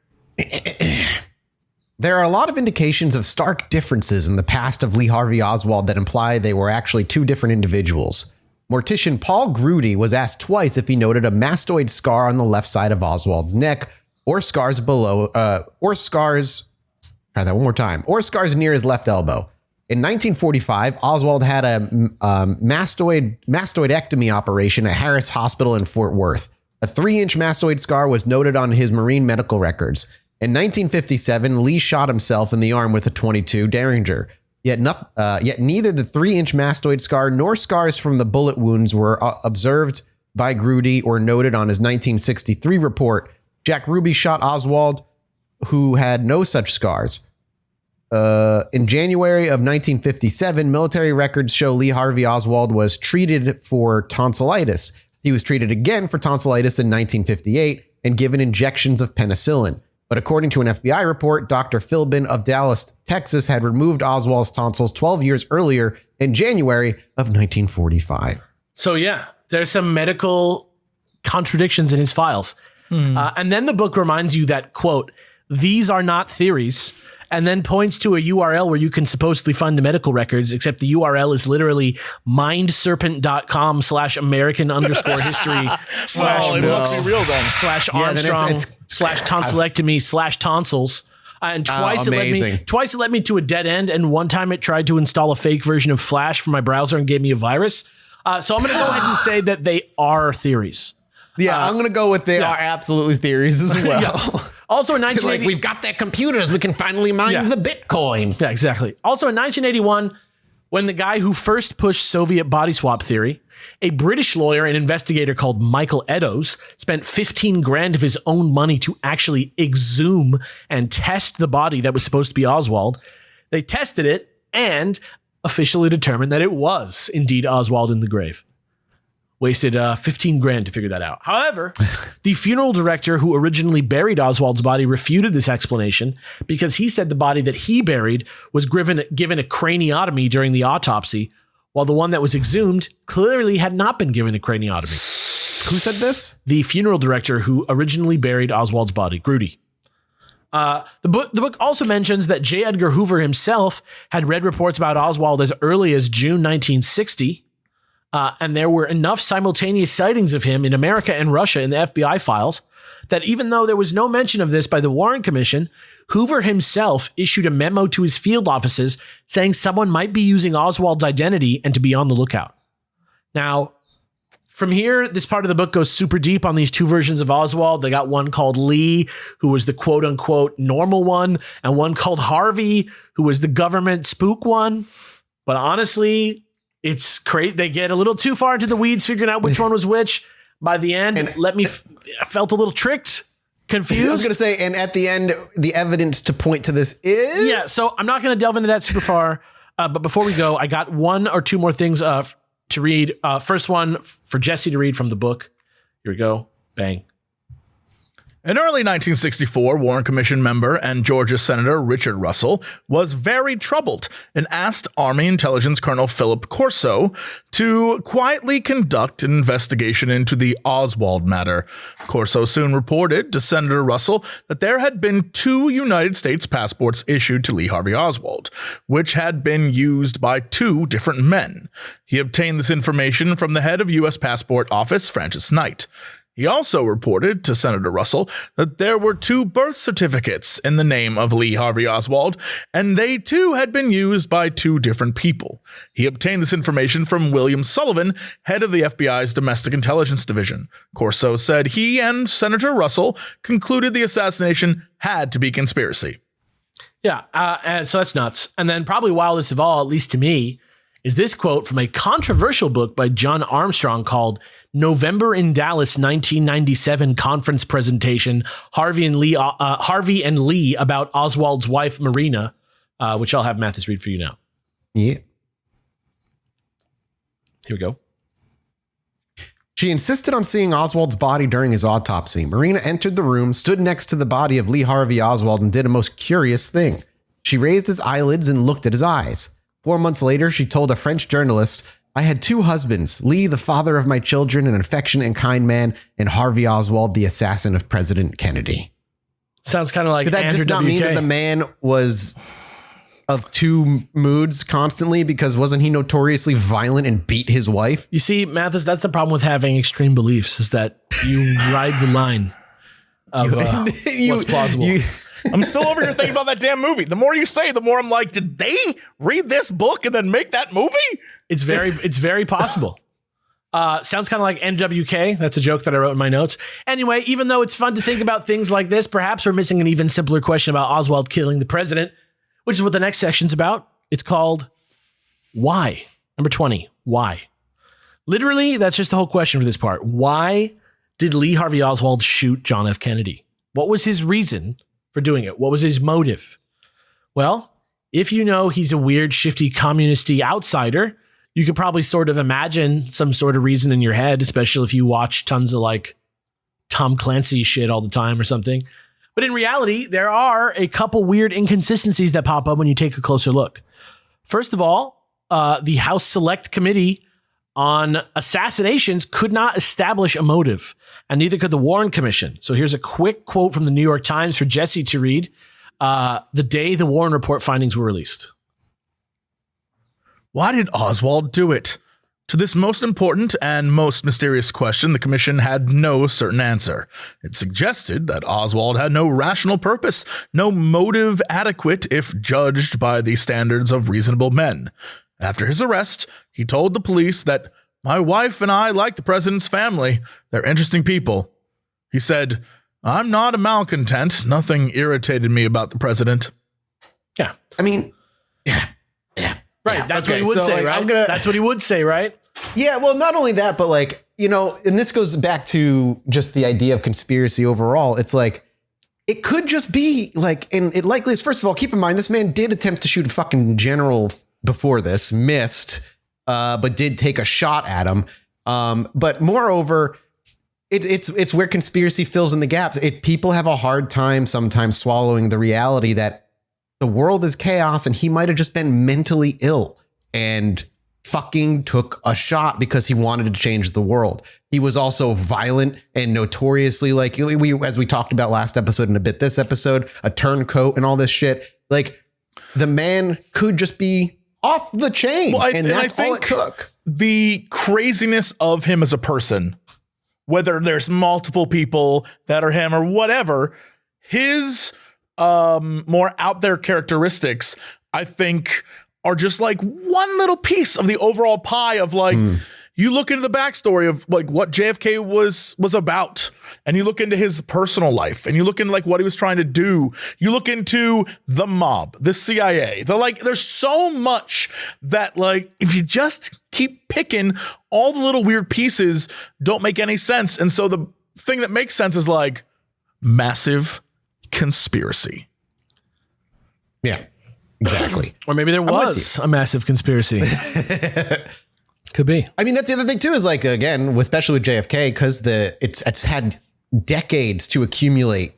There are a lot of indications of stark differences in the past of Lee Harvey Oswald that imply they were actually 2 different individuals. Mortician Paul Grudy was asked twice if he noted a mastoid scar on the left side of Oswald's neck or scars below, or scars near his left elbow. In 1945, Oswald had a mastoidectomy operation at Harris Hospital in Fort Worth. A 3-inch mastoid scar was noted on his Marine medical records. In 1957, Lee shot himself in the arm with a .22 Derringer. Yet neither the 3-inch mastoid scar nor scars from the bullet wounds were observed by Grudy or noted on his 1963 report. Jack Ruby shot Oswald, who had no such scars. In January of 1957, military records show Lee Harvey Oswald was treated for tonsillitis. He was treated again for tonsillitis in 1958 and given injections of penicillin. But according to an FBI report, Dr. Philbin of Dallas, Texas, had removed Oswald's tonsils 12 years earlier in January of 1945. So yeah, there's some medical contradictions in his files. And then the book reminds you that, quote, these are not theories, and then points to a URL where you can supposedly find the medical records, except the URL is literally mindserpent.com/American_history /books /Armstrong /tonsillectomy /tonsils. And twice it led me to a dead end. And one time it tried to install a fake version of Flash from my browser and gave me a virus. So I'm going to go ahead and say that they are theories. Yeah, I'm going to go with they are absolutely theories as well. Also in 1980, we've got their computers. We can finally mine the Bitcoin. Yeah, exactly. Also in 1981, when the guy who first pushed Soviet body swap theory, a British lawyer and investigator called Michael Eddowes, spent $15,000 of his own money to actually exhume and test the body that was supposed to be Oswald. They tested it and officially determined that it was indeed Oswald in the grave. Wasted $15,000 to figure that out. However, the funeral director who originally buried Oswald's body refuted this explanation because he said the body that he buried was given a craniotomy during the autopsy, while the one that was exhumed clearly had not been given a craniotomy. Who said this? The funeral director who originally buried Oswald's body, Grudy. The book also mentions that J. Edgar Hoover himself had read reports about Oswald as early as June 1960. And there were enough simultaneous sightings of him in America and Russia in the FBI files that even though there was no mention of this by the Warren Commission, Hoover himself issued a memo to his field offices saying someone might be using Oswald's identity and to be on the lookout. Now, from here, this part of the book goes super deep on these two versions of Oswald. They got one called Lee, who was the quote unquote normal one, and one called Harvey, who was the government spook one. But honestly, it's crazy. They get a little too far into the weeds figuring out which one was which. By the end, I felt a little tricked, confused. I was going to say, and at the end, the evidence to point to this is... Yeah, so I'm not going to delve into that super far. But before we go, I got one or two more things to read. First one for Jesse to read from the book. Here we go. Bang. In early 1964, Warren Commission member and Georgia Senator Richard Russell was very troubled and asked Army Intelligence Colonel Philip Corso to quietly conduct an investigation into the Oswald matter. Corso soon reported to Senator Russell that there had been 2 United States passports issued to Lee Harvey Oswald, which had been used by 2 different men. He obtained this information from the head of U.S. Passport Office, Francis Knight. He also reported to Senator Russell that there were 2 birth certificates in the name of Lee Harvey Oswald, and they too had been used by 2 different people. He obtained this information from William Sullivan, head of the FBI's Domestic Intelligence Division. Corso said he and Senator Russell concluded the assassination had to be conspiracy. Yeah, and so that's nuts. And then probably wildest of all, at least to me, is this quote from a controversial book by John Armstrong called November in Dallas 1997 Conference Presentation, Harvey and Lee about Oswald's wife, Marina, which I'll have Mathis read for you now. Yeah. Here we go. She insisted on seeing Oswald's body during his autopsy. Marina entered the room, stood next to the body of Lee Harvey Oswald, and did a most curious thing. She raised his eyelids and looked at his eyes. 4 months later, she told a French journalist, "I had 2 husbands, Lee, the father of my children, an affectionate and kind man, and Harvey Oswald, the assassin of President Kennedy." Sounds kind of like Did that Andrew just not WK. mean that the man was of 2 moods constantly, because wasn't he notoriously violent and beat his wife? You see, Mathis, that's the problem with having extreme beliefs, is that you ride the line of what's plausible. I'm still over here thinking about that damn movie. The more you say, the more I'm like, did they read this book and then make that movie? It's very possible. Sounds kind of like NWK. That's a joke that I wrote in my notes. Anyway, even though it's fun to think about things like this, perhaps we're missing an even simpler question about Oswald killing the president, which is what the next section's about. It's called Why? Number 20, why? Literally, that's just the whole question for this part. Why did Lee Harvey Oswald shoot John F. Kennedy? What was his reason for doing it? What was his motive? Well, if you know he's a weird, shifty, communisty outsider, you could probably sort of imagine some sort of reason in your head, especially if you watch tons of like Tom Clancy shit all the time or something. But in reality, there are a couple weird inconsistencies that pop up when you take a closer look. First of all, the House Select Committee on Assassinations could not establish a motive, and neither could the Warren Commission. So here's a quick quote from the New York Times for Jesse to read the day the Warren Report findings were released. Why did Oswald do it? To this most important and most mysterious question, the commission had no certain answer. It suggested that Oswald had no rational purpose, no motive adequate if judged by the standards of reasonable men. After his arrest, he told the police that, "My wife and I like the president's family. They're interesting people." He said, "I'm not a malcontent. Nothing irritated me about the president." Yeah. I mean, yeah. Right. Yeah, That's okay, what he would so, say, like, right? I'm gonna- That's what he would say, right? Yeah, well, not only that, but like, you know, and this goes back to just the idea of conspiracy overall. It's like, it could just be like, and it likely is, first of all, keep in mind, this man did attempt to shoot a fucking general before this, missed, but did take a shot at him. But moreover, it's where conspiracy fills in the gaps. People have a hard time sometimes swallowing the reality that the world is chaos and he might have just been mentally ill and fucking took a shot because he wanted to change the world. He was also violent and notoriously, like as we talked about last episode and a bit this episode, a turncoat and all this shit. Like, the man could just be off the chain. Well, and that's all it took. The craziness of him as a person, whether there's multiple people that are him or whatever, his more out there characteristics, I think, are just like one little piece of the overall pie of like, you look into the backstory of like what JFK was about, and you look into his personal life, and you look into like what he was trying to do. You look into the mob, the CIA, there's so much that like, if you just keep picking, all the little weird pieces don't make any sense. And so the thing that makes sense is like massive conspiracy. Yeah, exactly. Or maybe there was a massive conspiracy. Could be. I mean, that's the other thing too, is like, again, especially with JFK, because it's had decades to accumulate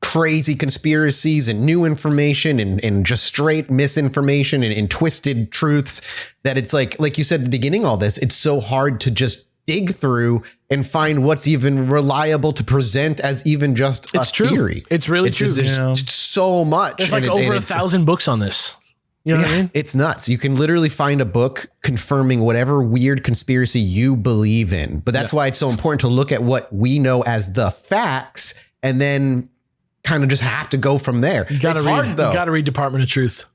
crazy conspiracies and new information and just straight misinformation and twisted truths, that it's like you said at the beginning, all this, it's so hard to just dig through and find what's even reliable to present as even just a theory. It's really true. There's so much. There's like over 1,000 books on this. You know what I mean? It's nuts. You can literally find a book confirming whatever weird conspiracy you believe in. But that's why it's so important to look at what we know as the facts and then kind of just have to go from there. You got to read Department of Truth.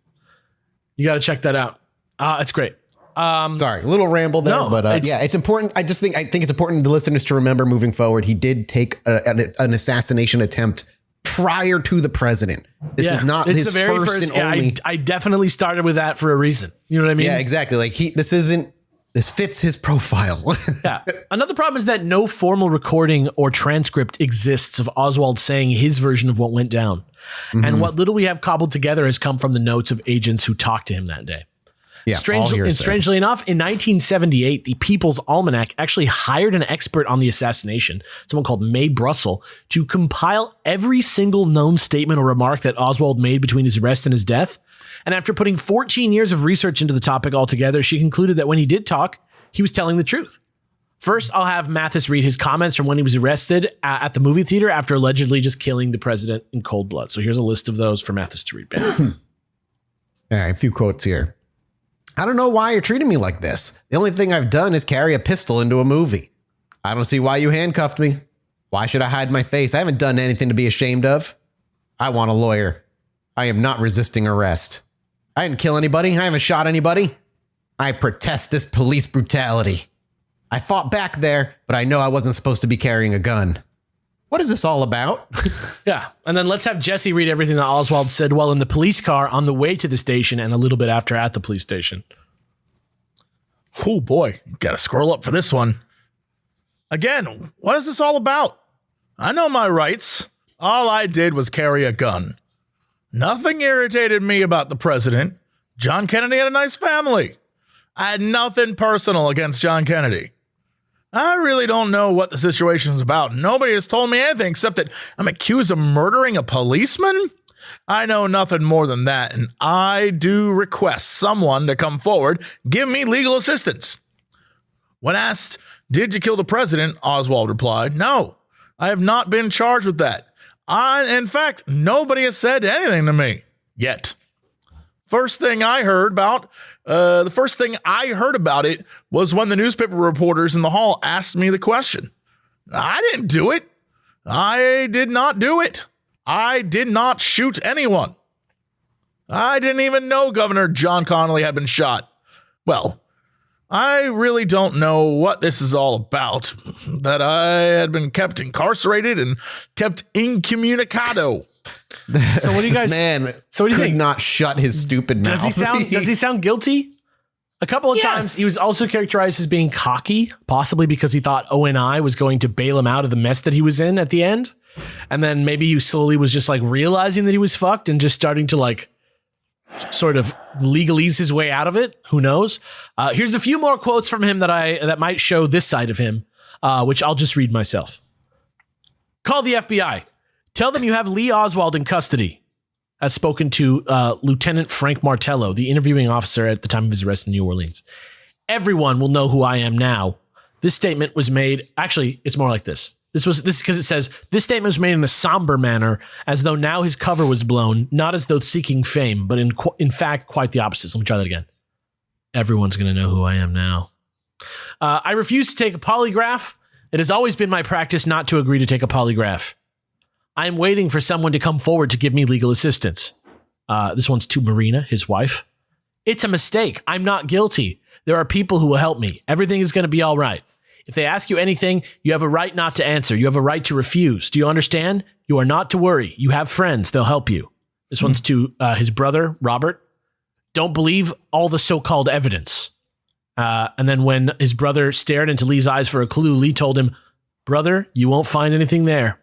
You got to check that out. It's great. Sorry, a little ramble there, but it's important. I think it's important to listeners to remember moving forward. He did take an assassination attempt prior to the president. This is not his first and only. I definitely started with that for a reason. You know what I mean? Yeah, exactly. Like this fits his profile. Yeah. Another problem is that no formal recording or transcript exists of Oswald saying his version of what went down. Mm-hmm. And what little we have cobbled together has come from the notes of agents who talked to him that day. Yeah, strangely enough, in 1978, the People's Almanac actually hired an expert on the assassination, someone called Mae Brussel, to compile every single known statement or remark that Oswald made between his arrest and his death. And after putting 14 years of research into the topic altogether, she concluded that when he did talk, he was telling the truth. First, I'll have Mathis read his comments from when he was arrested at the movie theater after allegedly just killing the president in cold blood. So here's a list of those for Mathis to read. All right, a few quotes here. "I don't know why you're treating me like this. The only thing I've done is carry a pistol into a movie. I don't see why you handcuffed me. Why should I hide my face? I haven't done anything to be ashamed of. I want a lawyer. I am not resisting arrest. I didn't kill anybody. I haven't shot anybody. I protest this police brutality. I fought back there, but I know I wasn't supposed to be carrying a gun. What is this all about?" Yeah. And then let's have Jesse read everything that Oswald said while in the police car on the way to the station and a little bit after at the police station. Oh boy, gotta scroll up for this one. "Again, what is this all about? I know my rights. All I did was carry a gun. Nothing irritated me about the president. John Kennedy had a nice family. I had nothing personal against John Kennedy. I really don't know what the situation is about. Nobody has told me anything except that I'm accused of murdering a policeman. I know nothing more than that, and I do request someone to come forward, give me legal assistance." When asked, "Did you kill the president?" Oswald replied, "No, I have not been charged with that. In fact, nobody has said anything to me yet. First thing I heard about The first thing I heard about it was when the newspaper reporters in the hall asked me the question. I didn't do it. I did not do it. I did not shoot anyone. I didn't even know Governor John Connolly had been shot. Well, I really don't know what this is all about, that I had been kept incarcerated and kept incommunicado. So what do you guys? So what do you think? Not shut his stupid mouth. Does he sound guilty? A couple of times he was also characterized as being cocky, possibly because he thought ONI was going to bail him out of the mess that he was in at the end. And then maybe he slowly was just like realizing that he was fucked and just starting to like sort of legalese his way out of it. Who knows? Here's a few more quotes from him that might show this side of him, which I'll just read myself. Call the FBI. Tell them you have Lee Oswald in custody. That's spoken to Lieutenant Frank Martello, the interviewing officer at the time of his arrest in New Orleans. Everyone will know who I am now. This statement was made. Actually, it's more like this. This is because it says this statement was made in a somber manner, as though now his cover was blown, not as though seeking fame, but in fact, quite the opposite. Let me try that again. Everyone's going to know who I am now. I refuse to take a polygraph. It has always been my practice not to agree to take a polygraph. I'm waiting for someone to come forward to give me legal assistance. This one's to Marina, his wife. It's a mistake. I'm not guilty. There are people who will help me. Everything is going to be all right. If they ask you anything, you have a right not to answer. You have a right to refuse. Do you understand? You are not to worry. You have friends. They'll help you. This one's to his brother, Robert. Don't believe all the so-called evidence. And then when his brother stared into Lee's eyes for a clue, Lee told him, brother, you won't find anything there.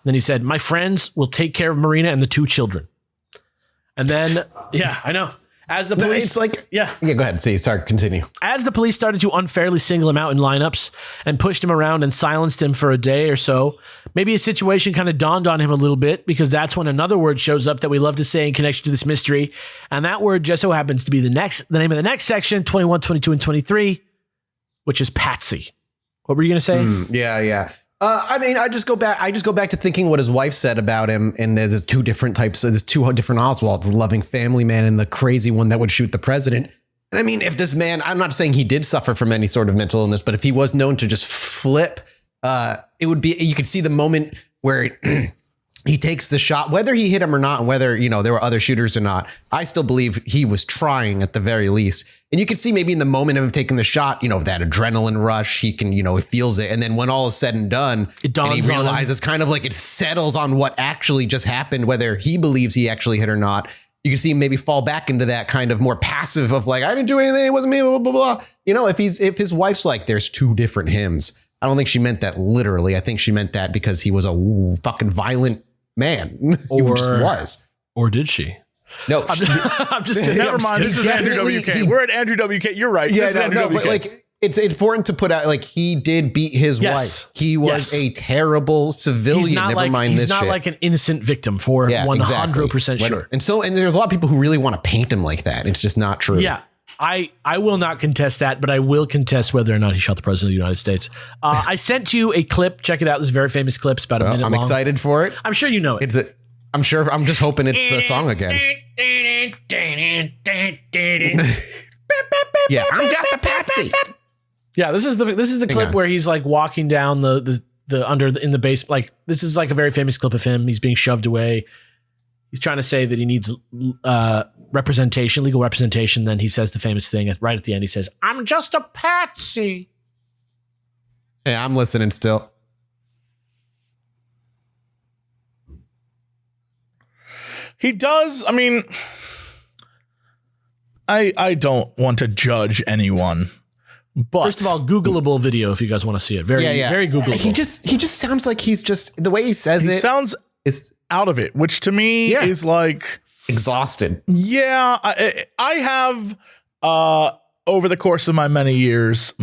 Then he said, my friends will take care of Marina and the 2 children. And then, yeah, I know. As the police, it's like, yeah, go ahead. Sorry, continue. As the police started to unfairly single him out in lineups and pushed him around and silenced him for a day or so, maybe a situation kind of dawned on him a little bit, because that's when another word shows up that we love to say in connection to this mystery. And that word just so happens to be the name of the next section, 21, 22, and 23, which is patsy. What were you going to say? Yeah. I mean, I just go back to thinking what his wife said about him. And there's 2 different types. There's 2 different Oswalds, the loving family man and the crazy one that would shoot the president. And I mean, if this man, I'm not saying he did suffer from any sort of mental illness, but if he was known to just flip, it would be, you could see the moment where he takes the shot, whether he hit him or not, and whether, there were other shooters or not. I still believe he was trying at the very least. And you can see maybe in the moment of him taking the shot, that adrenaline rush, he can, he feels it. And then when all is said and done, and he realizes kind of like it settles on what actually just happened, whether he believes he actually hit or not. You can see him maybe fall back into that kind of more passive of like, I didn't do anything. It wasn't me, blah, blah, blah. If his wife's like, there's 2 different hymns. I don't think she meant that literally. I think she meant that because he was a fucking violent man. He just was. Or did she? No, I'm just kidding. Never mind. This is Andrew WK. We're at Andrew WK. You're right. Yeah, but like it's important to put out, like, he did beat his wife. He was a terrible civilian. He's not like an innocent victim for 100% sure. And there's a lot of people who really want to paint him like that. It's just not true. Yeah. I will not contest that, but I will contest whether or not he shot the president of the United States. I sent you a clip. Check it out. This is a very famous clip. It's about a minute long. I'm excited for it. I'm sure you know it. I'm sure. I'm just hoping it's the song again. Yeah, I'm just a patsy. Yeah, this is the clip where he's like walking down the in the base. Like, this is like a very famous clip of him. He's being shoved away. He's trying to say that he needs representation, legal representation. Then he says the famous thing right at the end. He says, "I'm just a patsy." Yeah, I'm listening still. He does. I mean, I don't want to judge anyone, but first of all, Googleable video if you guys want to see it. Very Googleable. He just sounds like he's just, the way he says it sounds is out of it, which to me is like exhausted. Yeah, I have over the course of my many years.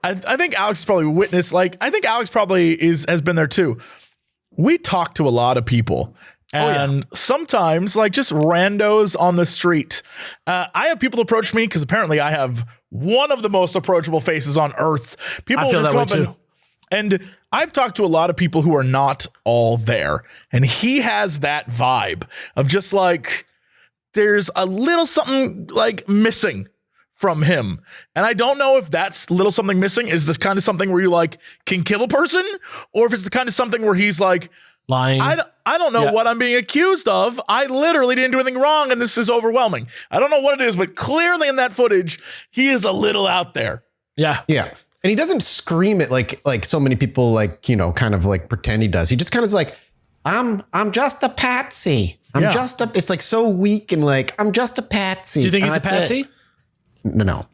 I think Alex has probably witnessed. Like, I think Alex probably has been there too. We talk to a lot of people. And sometimes, like, just randos on the street. I have people approach me because apparently I have one of the most approachable faces on earth. People just come up and I've talked to a lot of people who are not all there. And he has that vibe of just like there's a little something like missing from him. And I don't know if that's little something missing is the kind of something where you like can kill a person, or if it's the kind of something where he's like lying. I don't know what I'm being accused of. I literally didn't do anything wrong, and this is overwhelming. I don't know what it is, but clearly in that footage, he is a little out there. Yeah. Yeah. And he doesn't scream it like so many people like, you know, kind of like pretend he does. He just kind of is like, I'm just a patsy. It's like so weak and like, I'm just a patsy. Do you think he's a patsy? No.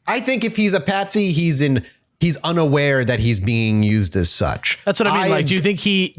I think if he's a patsy, he's unaware that he's being used as such. That's what I mean. Like, do you think he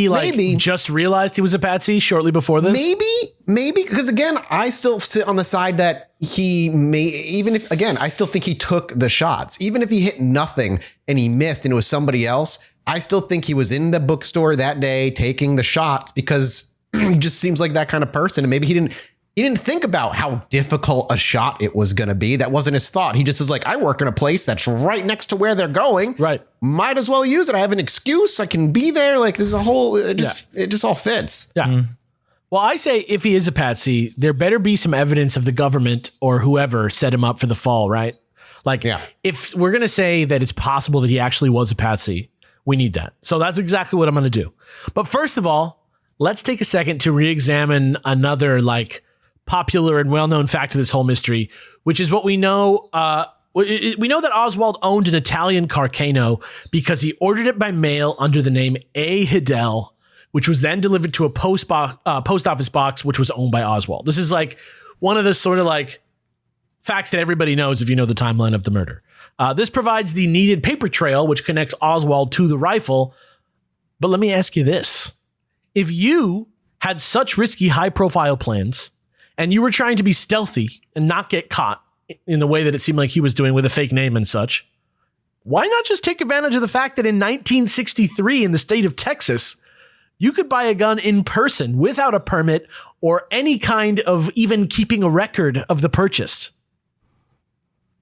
like maybe just realized he was a patsy shortly before this? Maybe. Because again, I still sit on the side that he may, even if, again, I still think he took the shots. Even if he hit nothing and he missed and it was somebody else, I still think he was in the bookstore that day taking the shots because he just seems like that kind of person. And maybe he didn't think about how difficult a shot it was going to be. That wasn't his thought. He just is like, I work in a place that's right next to where they're going. Right. Might as well use it. I have an excuse. I can be there. Like there's a whole, it just all fits. Yeah. Mm. Well, I say if he is a patsy, there better be some evidence of the government or whoever set him up for the fall, right? Like if we're going to say that it's possible that he actually was a patsy, we need that. So that's exactly what I'm going to do. But first of all, let's take a second to re-examine another like popular and well-known fact of this whole mystery, which is what we know. We know that Oswald owned an Italian Carcano because he ordered it by mail under the name A. Hidell, which was then delivered to a post office box, which was owned by Oswald. This is like one of the sort of like facts that everybody knows if you know the timeline of the murder. This provides the needed paper trail, which connects Oswald to the rifle. But let me ask you this. If you had such risky high-profile plans and you were trying to be stealthy and not get caught in the way that it seemed like he was doing with a fake name and such, why not just take advantage of the fact that in 1963 in the state of Texas, you could buy a gun in person without a permit or any kind of even keeping a record of the purchase?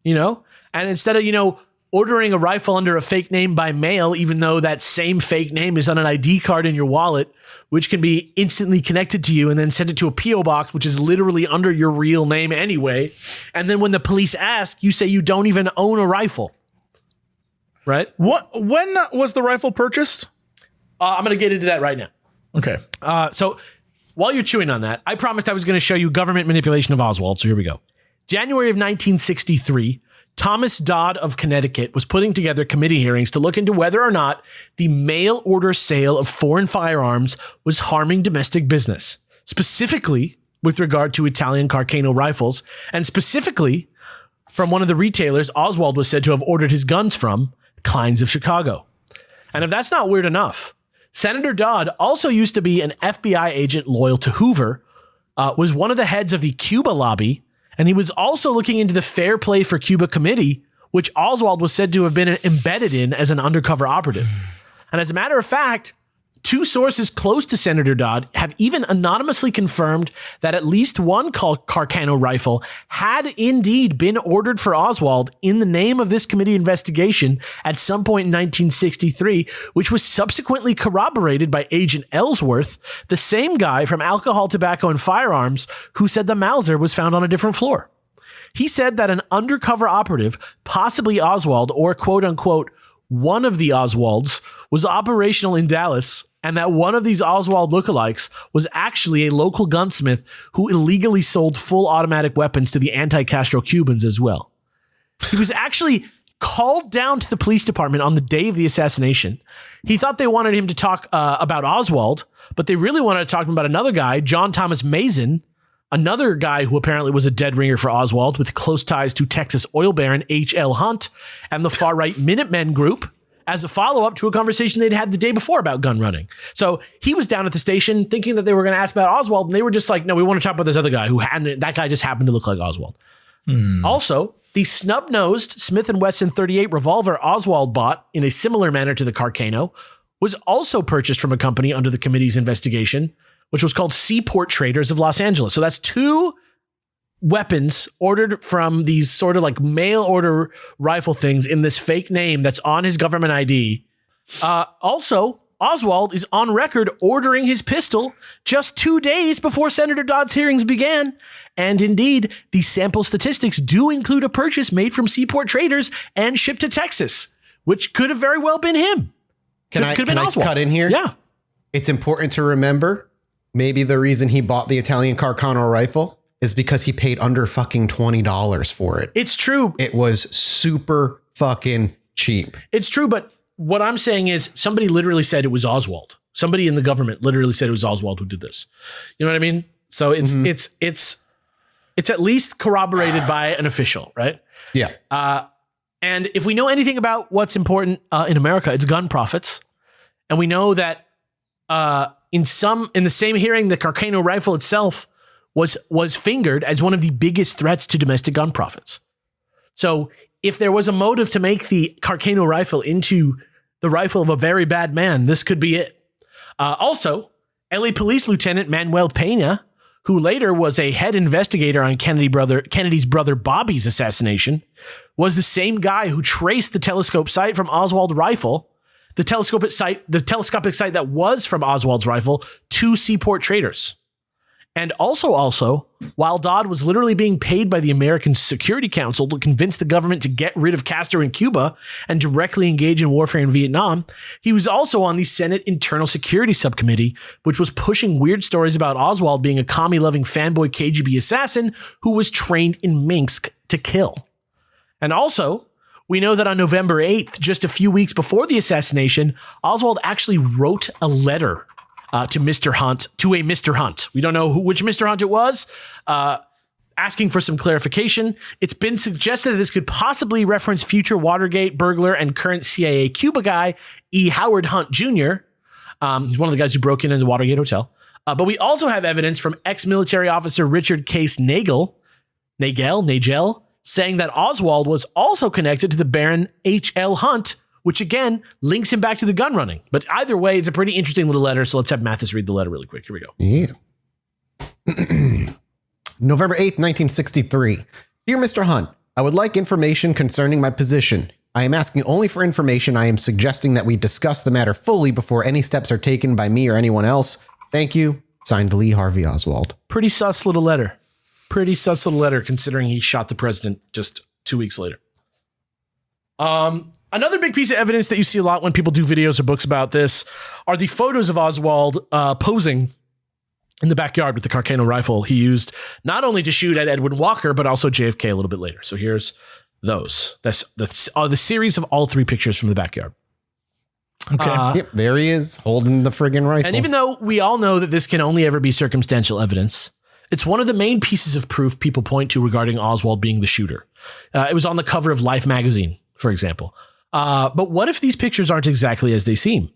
You know? And instead of, you know, ordering a rifle under a fake name by mail, even though that same fake name is on an ID card in your wallet, which can be instantly connected to you and then send it to a P.O. box, which is literally under your real name anyway. And then when the police ask, you say you don't even own a rifle. Right? When was the rifle purchased? I'm going to get into that right now. Okay. So while you're chewing on that, I promised I was going to show you government manipulation of Oswald. So here we go. January of 1963, Thomas Dodd of Connecticut was putting together committee hearings to look into whether or not the mail order sale of foreign firearms was harming domestic business, specifically with regard to Italian Carcano rifles, and specifically from one of the retailers Oswald was said to have ordered his guns from, Klein's of Chicago. And if that's not weird enough, Senator Dodd also used to be an FBI agent loyal to Hoover, was one of the heads of the Cuba lobby, and he was also looking into the Fair Play for Cuba committee, which Oswald was said to have been embedded in as an undercover operative. And as a matter of fact, two sources close to Senator Dodd have even anonymously confirmed that at least one Carcano rifle had indeed been ordered for Oswald in the name of this committee investigation at some point in 1963, which was subsequently corroborated by Agent Ellsworth, the same guy from Alcohol, Tobacco, and Firearms who said the Mauser was found on a different floor. He said that an undercover operative, possibly Oswald or quote unquote one of the Oswalds, was operational in Dallas, and that one of these Oswald lookalikes was actually a local gunsmith who illegally sold full automatic weapons to the anti-Castro Cubans as well. He was actually called down to the police department on the day of the assassination. He thought they wanted him to talk about Oswald, but they really wanted to talk to him about another guy, John Thomas Mason, another guy who apparently was a dead ringer for Oswald with close ties to Texas oil baron H.L. Hunt and the far-right Minutemen group, as a follow-up to a conversation they'd had the day before about gun running. So he was down at the station thinking that they were going to ask about Oswald, and they were just like, no, we want to talk about this other guy that guy just happened to look like Oswald. Also, the snub-nosed Smith & Wesson .38 revolver Oswald bought in a similar manner to the Carcano was also purchased from a company under the committee's investigation, which was called Seaport Traders of Los Angeles. So that's two weapons ordered from these sort of like mail order rifle things in this fake name that's on his government ID. Also, Oswald is on record ordering his pistol just 2 days before Senator Dodd's hearings began. And indeed, the sample statistics do include a purchase made from Seaport Traders and shipped to Texas, which could have very well been him. Can I cut in here? Yeah. It's important to remember, maybe the reason he bought the Italian Carcano rifle is because he paid under fucking $20 for it. It's true. It was super fucking cheap. It's true, but what I'm saying is somebody literally said it was Oswald. Somebody in the government literally said it was Oswald who did this. You know what I mean? So it's at least corroborated by an official, right? Yeah. And if we know anything about what's important in America, it's gun profits. And we know that in the same hearing, the Carcano rifle itself was fingered as one of the biggest threats to domestic gun profits. So if there was a motive to make the Carcano rifle into the rifle of a very bad man, this could be it. Also, LA Police Lieutenant Manuel Pena, who later was a head investigator on Kennedy's brother Bobby's assassination, was the same guy who traced the telescope sight from Oswald rifle, the telescopic sight that was from Oswald's rifle, to Seaport Traders. And also, while Dodd was literally being paid by the American Security Council to convince the government to get rid of Castro in Cuba and directly engage in warfare in Vietnam, he was also on the Senate Internal Security Subcommittee, which was pushing weird stories about Oswald being a commie-loving fanboy KGB assassin who was trained in Minsk to kill. And also, we know that on November 8th, just a few weeks before the assassination, Oswald actually wrote a letter to a Mr. Hunt. We don't know which Mr. Hunt it was, asking for some clarification. It's been suggested that this could possibly reference future Watergate burglar and current CIA Cuba guy, E. Howard Hunt Jr. He's one of the guys who broke into the Watergate Hotel. But we also have evidence from ex-military officer Richard Case Nagel, saying that Oswald was also connected to the Baron H.L. Hunt, which again links him back to the gun running. But either way, it's a pretty interesting little letter. So let's have Mathis read the letter really quick. Here we go. Yeah. November 8th, 1963. Dear Mr. Hunt, I would like information concerning my position. I am asking only for information. I am suggesting that we discuss the matter fully before any steps are taken by me or anyone else. Thank you. Signed, Lee Harvey Oswald. Pretty sus little letter. Considering he shot the president just 2 weeks later. Another big piece of evidence that you see a lot when people do videos or books about this are the photos of Oswald posing in the backyard with the Carcano rifle he used not only to shoot at Edwin Walker, but also JFK a little bit later. So here's those. That's the series of all three pictures from the backyard. Okay. Yep, there he is holding the friggin' rifle. And even though we all know that this can only ever be circumstantial evidence, it's one of the main pieces of proof people point to regarding Oswald being the shooter. It was on the cover of Life magazine, for example. But what if these pictures aren't exactly as they seem?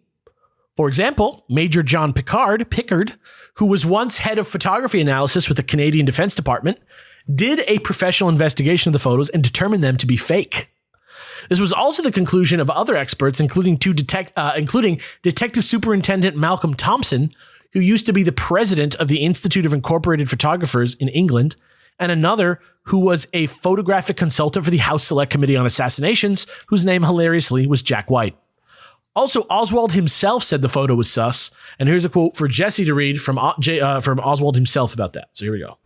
For example, Major John Pickard, who was once head of photography analysis with the Canadian Defense Department, did a professional investigation of the photos and determined them to be fake. This was also the conclusion of other experts, including Detective Superintendent Malcolm Thompson, who used to be the president of the Institute of Incorporated Photographers in England, and another who was a photographic consultant for the House Select Committee on Assassinations, whose name hilariously was Jack White. Also, Oswald himself said the photo was sus, and here's a quote for Jesse to read from Oswald himself about that. So here we go.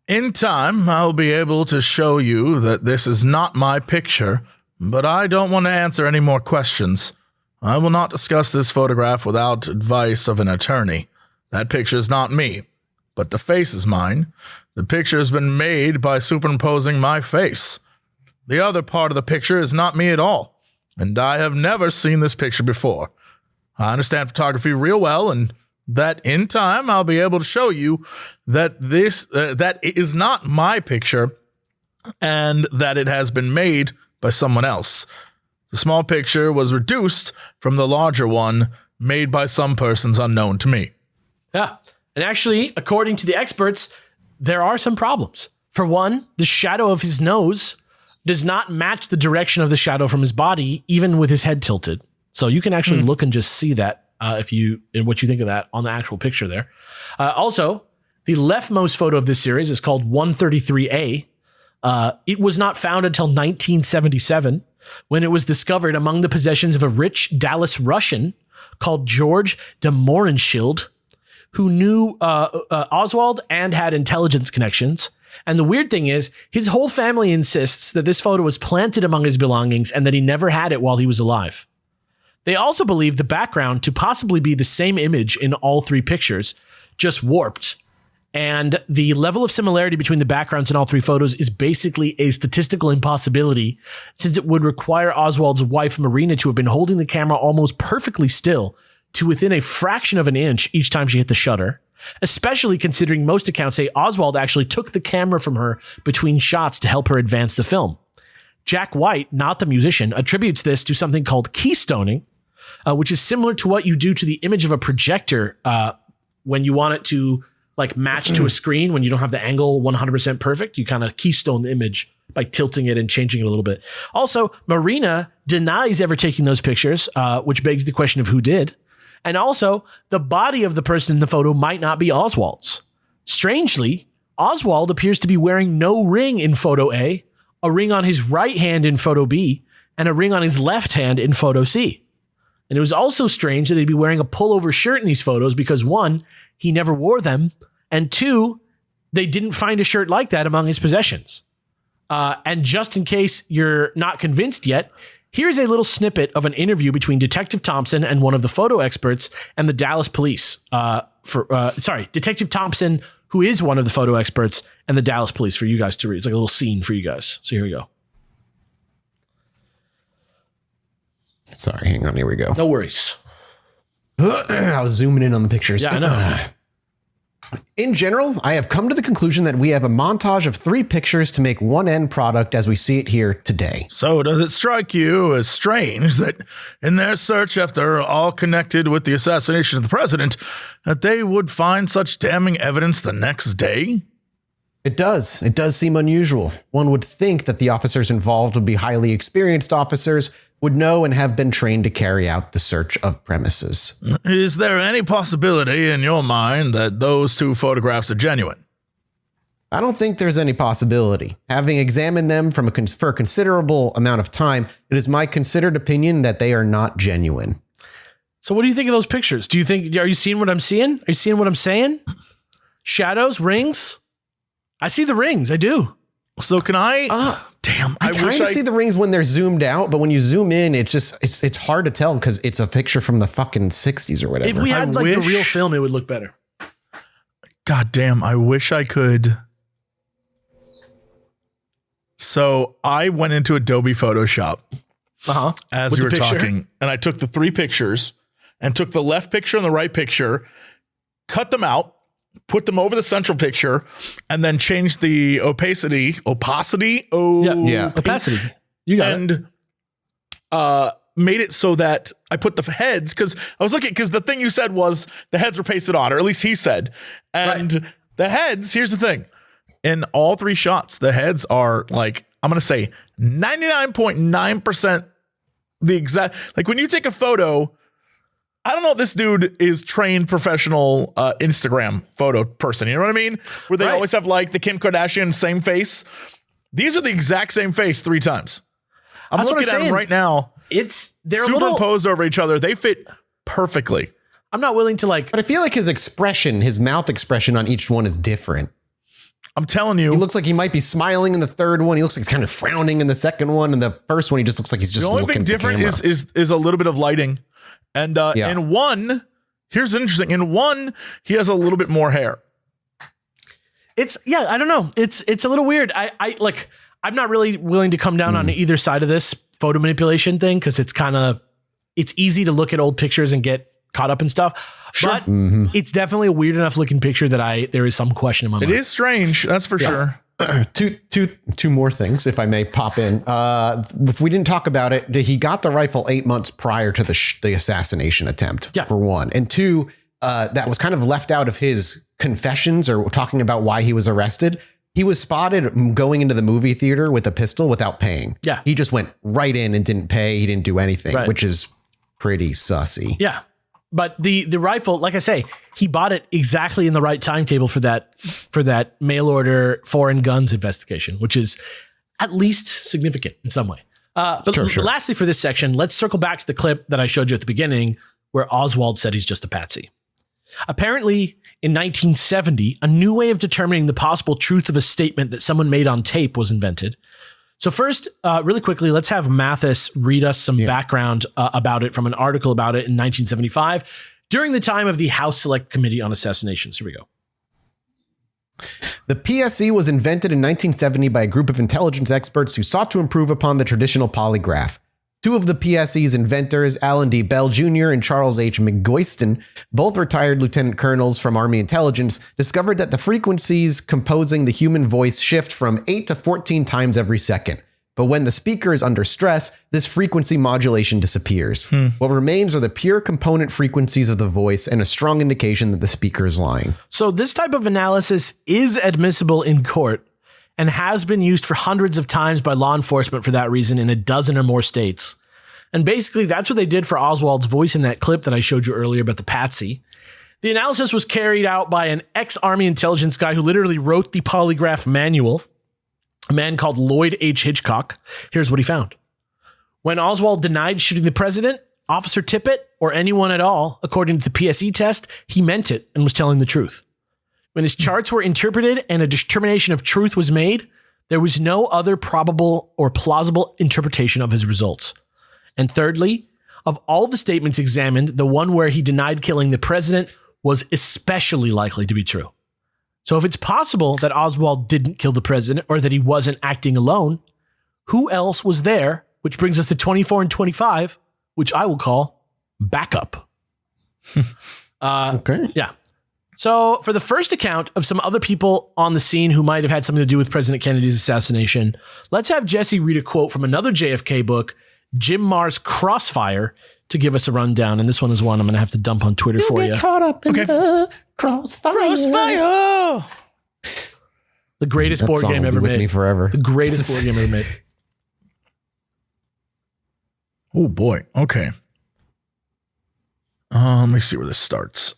In time, I'll be able to show you that this is not my picture, but I don't want to answer any more questions. I will not discuss this photograph without advice of an attorney. That picture is not me, but the face is mine. The picture has been made by superimposing my face. The other part of the picture is not me at all, and I have never seen this picture before. I understand photography real well, and that in time I'll be able to show you that that it is not my picture and that it has been made by someone else. The small picture was reduced from the larger one made by some persons unknown to me. Yeah. And actually, according to the experts, there are some problems. For one, the shadow of his nose does not match the direction of the shadow from his body, even with his head tilted. So you can actually look and just see that what you think of that on the actual picture there. Also, the leftmost photo of this series is called 133A. It was not found until 1977. when it was discovered among the possessions of a rich Dallas Russian called George de Mohrenschildt, who knew Oswald and had intelligence connections. And the weird thing is, his whole family insists that this photo was planted among his belongings and that he never had it while he was alive. They also believe the background to possibly be the same image in all three pictures, just warped. And the level of similarity between the backgrounds in all three photos is basically a statistical impossibility, since it would require Oswald's wife, Marina, to have been holding the camera almost perfectly still to within a fraction of an inch each time she hit the shutter, especially considering most accounts say Oswald actually took the camera from her between shots to help her advance the film. Jack White, not the musician, attributes this to something called keystoning, which is similar to what you do to the image of a projector when you want it to like match to a screen. When you don't have the angle 100% perfect, you kind of keystone the image by tilting it and changing it a little bit. Also, Marina denies ever taking those pictures, which begs the question of who did. And also, the body of the person in the photo might not be Oswald's. Strangely, Oswald appears to be wearing no ring in photo A, a ring on his right hand in photo B, and a ring on his left hand in photo C. And it was also strange that he'd be wearing a pullover shirt in these photos because, one, he never wore them, and two, they didn't find a shirt like that among his possessions. And just in case you're not convinced yet, here's a little snippet of an interview between Detective Thompson and one of the photo experts and the Dallas police. Detective Thompson, who is one of the photo experts, and the Dallas police for you guys to read. It's like a little scene for you guys. So here we go. Sorry, hang on. Here we go. No worries. I was zooming in on the pictures. Yeah, I know. In general, I have come to the conclusion that we have a montage of 3 pictures to make one end product as we see it here today. So does it strike you as strange that in their search after all connected with the assassination of the president, that they would find such damning evidence the next day? It does. It does seem unusual. One would think that the officers involved would be highly experienced officers, would know and have been trained to carry out the search of premises. Is there any possibility in your mind that those 2 photographs are genuine? I don't think there's any possibility. Having examined them for a considerable amount of time, it is my considered opinion that they are not genuine. So what do you think of those pictures? Are you seeing what I'm seeing? Are you seeing what I'm saying? Shadows, rings? I see the rings. I do. So can I? Damn. I kind of see the rings when they're zoomed out, but when you zoom in, it's hard to tell because it's a picture from the fucking 60s or whatever. If we had the real film, it would look better. God damn. I wish I could. So I went into Adobe Photoshop as you were talking, and I took the 3 pictures and took the left picture and the right picture, cut them out, put them over the central picture, and then change the opacity. Opacity. You got it. And made it so that I put the heads, because I was looking, because the thing you said was the heads were pasted on, or at least he said. And the heads, here's the thing. In all 3 shots, the heads are like, I'm going to say 99.9% the exact, like when you take a photo, I don't know if this dude is trained professional Instagram photo person. You know what I mean? Where they always have like the Kim Kardashian same face. These are the exact same face 3 times. I'm looking at them right now. They're superimposed over each other. They fit perfectly. I'm not willing to like. But I feel like his mouth expression on each one is different. I'm telling you. He looks like he might be smiling in the third one. He looks like he's kind of frowning in the second one. And the first one, he just looks like he's just looking at the camera. The only thing different is a little bit of lighting. And in one, here's interesting. In one, he has a little bit more hair. I don't know. It's a little weird. I'm not really willing to come down on either side of this photo manipulation thing, because it's easy to look at old pictures and get caught up in stuff. Sure. But it's definitely a weird enough looking picture that there is some question in my mind. It is strange. That's for sure. Two more things, if I may pop in. If we didn't talk about it, he got the rifle 8 months prior to the assassination attempt, for one. And 2, that was kind of left out of his confessions or talking about why he was arrested. He was spotted going into the movie theater with a pistol without paying. Yeah. He just went right in and didn't pay. He didn't do anything, which is pretty sussy. Yeah. But the rifle, like I say, he bought it exactly in the right timetable for that mail order foreign guns investigation, which is at least significant in some way. Lastly, for this section, let's circle back to the clip that I showed you at the beginning where Oswald said he's just a patsy. Apparently, in 1970, a new way of determining the possible truth of a statement that someone made on tape was invented. So first, really quickly, let's have Mathis read us some background about it from an article about it in 1975 during the time of the House Select Committee on Assassinations. Here we go. The PSE was invented in 1970 by a group of intelligence experts who sought to improve upon the traditional polygraph. Two of the PSE's inventors, Alan D. Bell Jr. and Charles H. McGoyston, both retired lieutenant colonels from Army intelligence, discovered that the frequencies composing the human voice shift from 8 to 14 times every second. But when the speaker is under stress, this frequency modulation disappears. What remains are the pure component frequencies of the voice and a strong indication that the speaker is lying. So this type of analysis is admissible in court and has been used for hundreds of times by law enforcement for that reason in a dozen or more states. And basically that's what they did for Oswald's voice in that clip that I showed you earlier about the patsy. The analysis was carried out by an ex-Army intelligence guy who literally wrote the polygraph manual, a man called Lloyd H. Hitchcock. Here's what he found. When Oswald denied shooting the president, Officer Tippit, or anyone at all, according to the PSE test, he meant it and was telling the truth. When his charts were interpreted and a determination of truth was made, there was no other probable or plausible interpretation of his results. And thirdly, of all the statements examined, the one where he denied killing the president was especially likely to be true. So if it's possible that Oswald didn't kill the president or that he wasn't acting alone, who else was there? Which brings us to 24 and 25, which I will call backup. Okay. Yeah. So for the first account of some other people on the scene who might have had something to do with President Kennedy's assassination, let's have Jesse read a quote from another JFK book, Jim Marr's Crossfire, to give us a rundown. And this one is one I'm going to have to dump on Twitter for you. Caught up in the crossfire. Crossfire! The greatest board game ever made. Me forever. The greatest board game ever made. Oh boy. Okay. Let me see where this starts.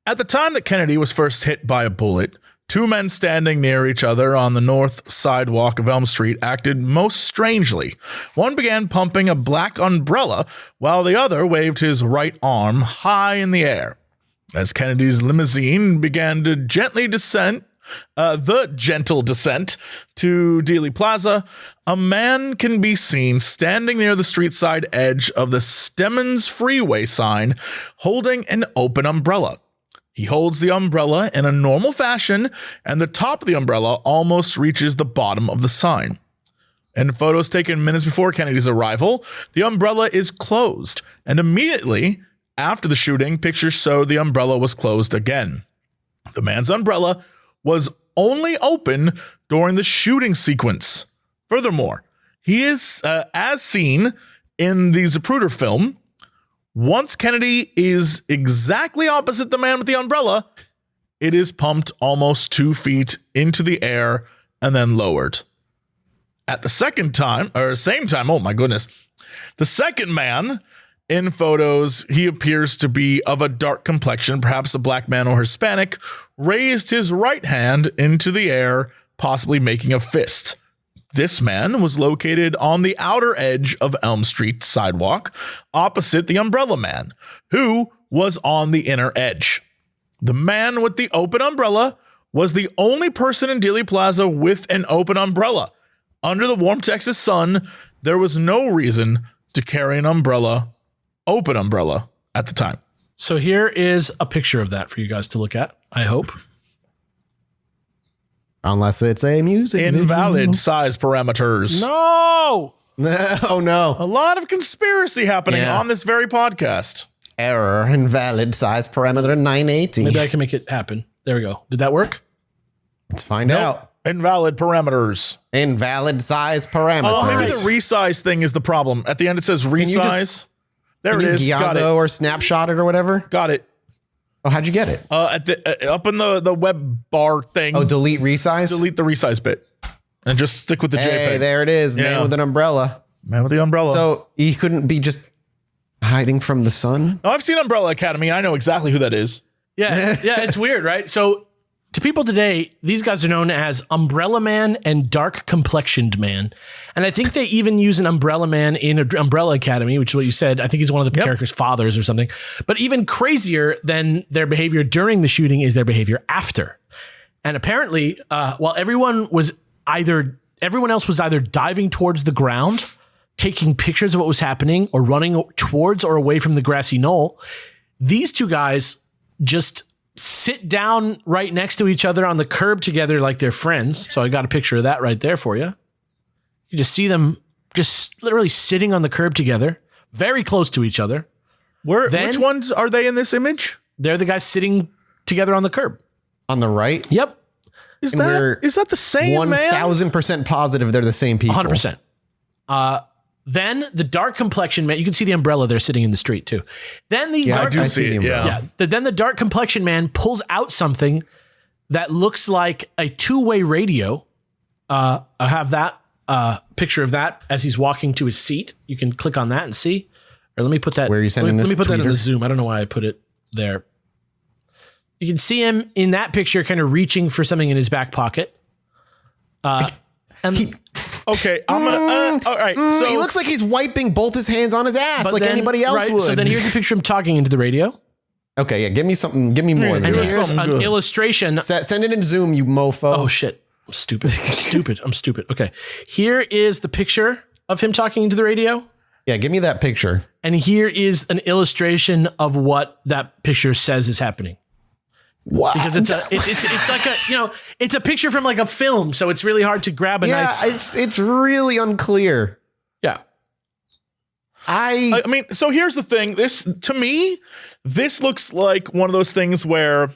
At the time that Kennedy was first hit by a bullet, two men standing near each other on the north sidewalk of Elm Street acted most strangely. One began pumping a black umbrella, while the other waved his right arm high in the air. As Kennedy's limousine began to gently descend, the gentle descent to Dealey Plaza, a man can be seen standing near the street side edge of the Stemmons Freeway sign, holding an open umbrella. He holds the umbrella in a normal fashion, and the top of the umbrella almost reaches the bottom of the sign. In photos taken minutes before Kennedy's arrival, the umbrella is closed, and immediately after the shooting, pictures show the umbrella was closed again. The man's umbrella was only open during the shooting sequence. Furthermore, he is, as seen in the Zapruder film, once Kennedy is exactly opposite the man with the umbrella, it is pumped almost 2 feet into the air and then lowered. At the same time, oh my goodness, the second man in photos, he appears to be of a dark complexion, perhaps a black man or Hispanic, raised his right hand into the air, possibly making a fist. This man was located on the outer edge of Elm Street sidewalk, opposite the umbrella man, who was on the inner edge. The man with the open umbrella was the only person in Dealey Plaza with an open umbrella. Under the warm Texas sun, there was no reason to carry an open umbrella at the time. So here is a picture of that for you guys to look at, I hope. Unless it's a music Invalid video. size parameters. No! Oh no. A lot of conspiracy happening Yeah. on this very podcast. Error. Invalid size parameter 980. Maybe I can make it happen. There we go. Did that work? Let's find out. Invalid parameters. Invalid size parameters. Oh, maybe the resize thing is the problem. At the end, it says resize. There it is. Got it. Gyazo or snapshot it or whatever. Got it. Oh, how'd you get it? At the up in the web bar thing. Oh, delete resize. Delete the resize bit and just stick with the Hey, JPEG. there it is. Man Yeah. with an umbrella. Man with the umbrella. So he couldn't be just hiding from the sun. No, I've seen Umbrella Academy. I know exactly who that is. Yeah. Yeah, it's weird, right? So To people today, these guys are known as Umbrella Man and Dark Complexioned Man. And I think they even use an Umbrella Man in Umbrella Academy, which is what you said. I think he's one of the character's fathers or something. But even crazier than their behavior during the shooting is their behavior after. And apparently, while everyone else was either diving towards the ground, taking pictures of what was happening, or running towards or away from the grassy knoll, these two guys just sit down right next to each other on the curb together like they're friends. So I got a picture of that right there for you. You just see them just literally sitting on the curb together, very close to each other. Which ones are they in this image? They're the guys sitting together on the curb. On the right? Yep. Is that the same man? 1,000% positive they're the same people. 100%. Then the dark complexion man, you can see the umbrella there sitting in the street too. Then the I do see it. Yeah. Then the dark complexion man pulls out something that looks like a two-way radio. I have that picture of that as he's walking to his seat. You can click on that and see. Or let me put that. Where are you sending this? Let me put Tweeter? that in the Zoom. I don't know why I put it there. You can see him in that picture, kind of reaching for something in his back pocket. Okay, I'm gonna. All right, so he looks like he's wiping both his hands on his ass like anybody else would. So then here's a picture of him talking into the radio. Okay, yeah, give me something. Give me more than And that. here's an illustration. Send it in Zoom, you mofo. Oh shit, I'm stupid. I'm stupid. Okay, here is the picture of him talking into the radio. Yeah, give me that picture. And here is an illustration of what that picture says is happening. What? Because it's like a, it's a picture from like a film, so it's really hard to grab a nice. It's really unclear. Yeah. I mean, so here's the thing. To me, this looks like one of those things where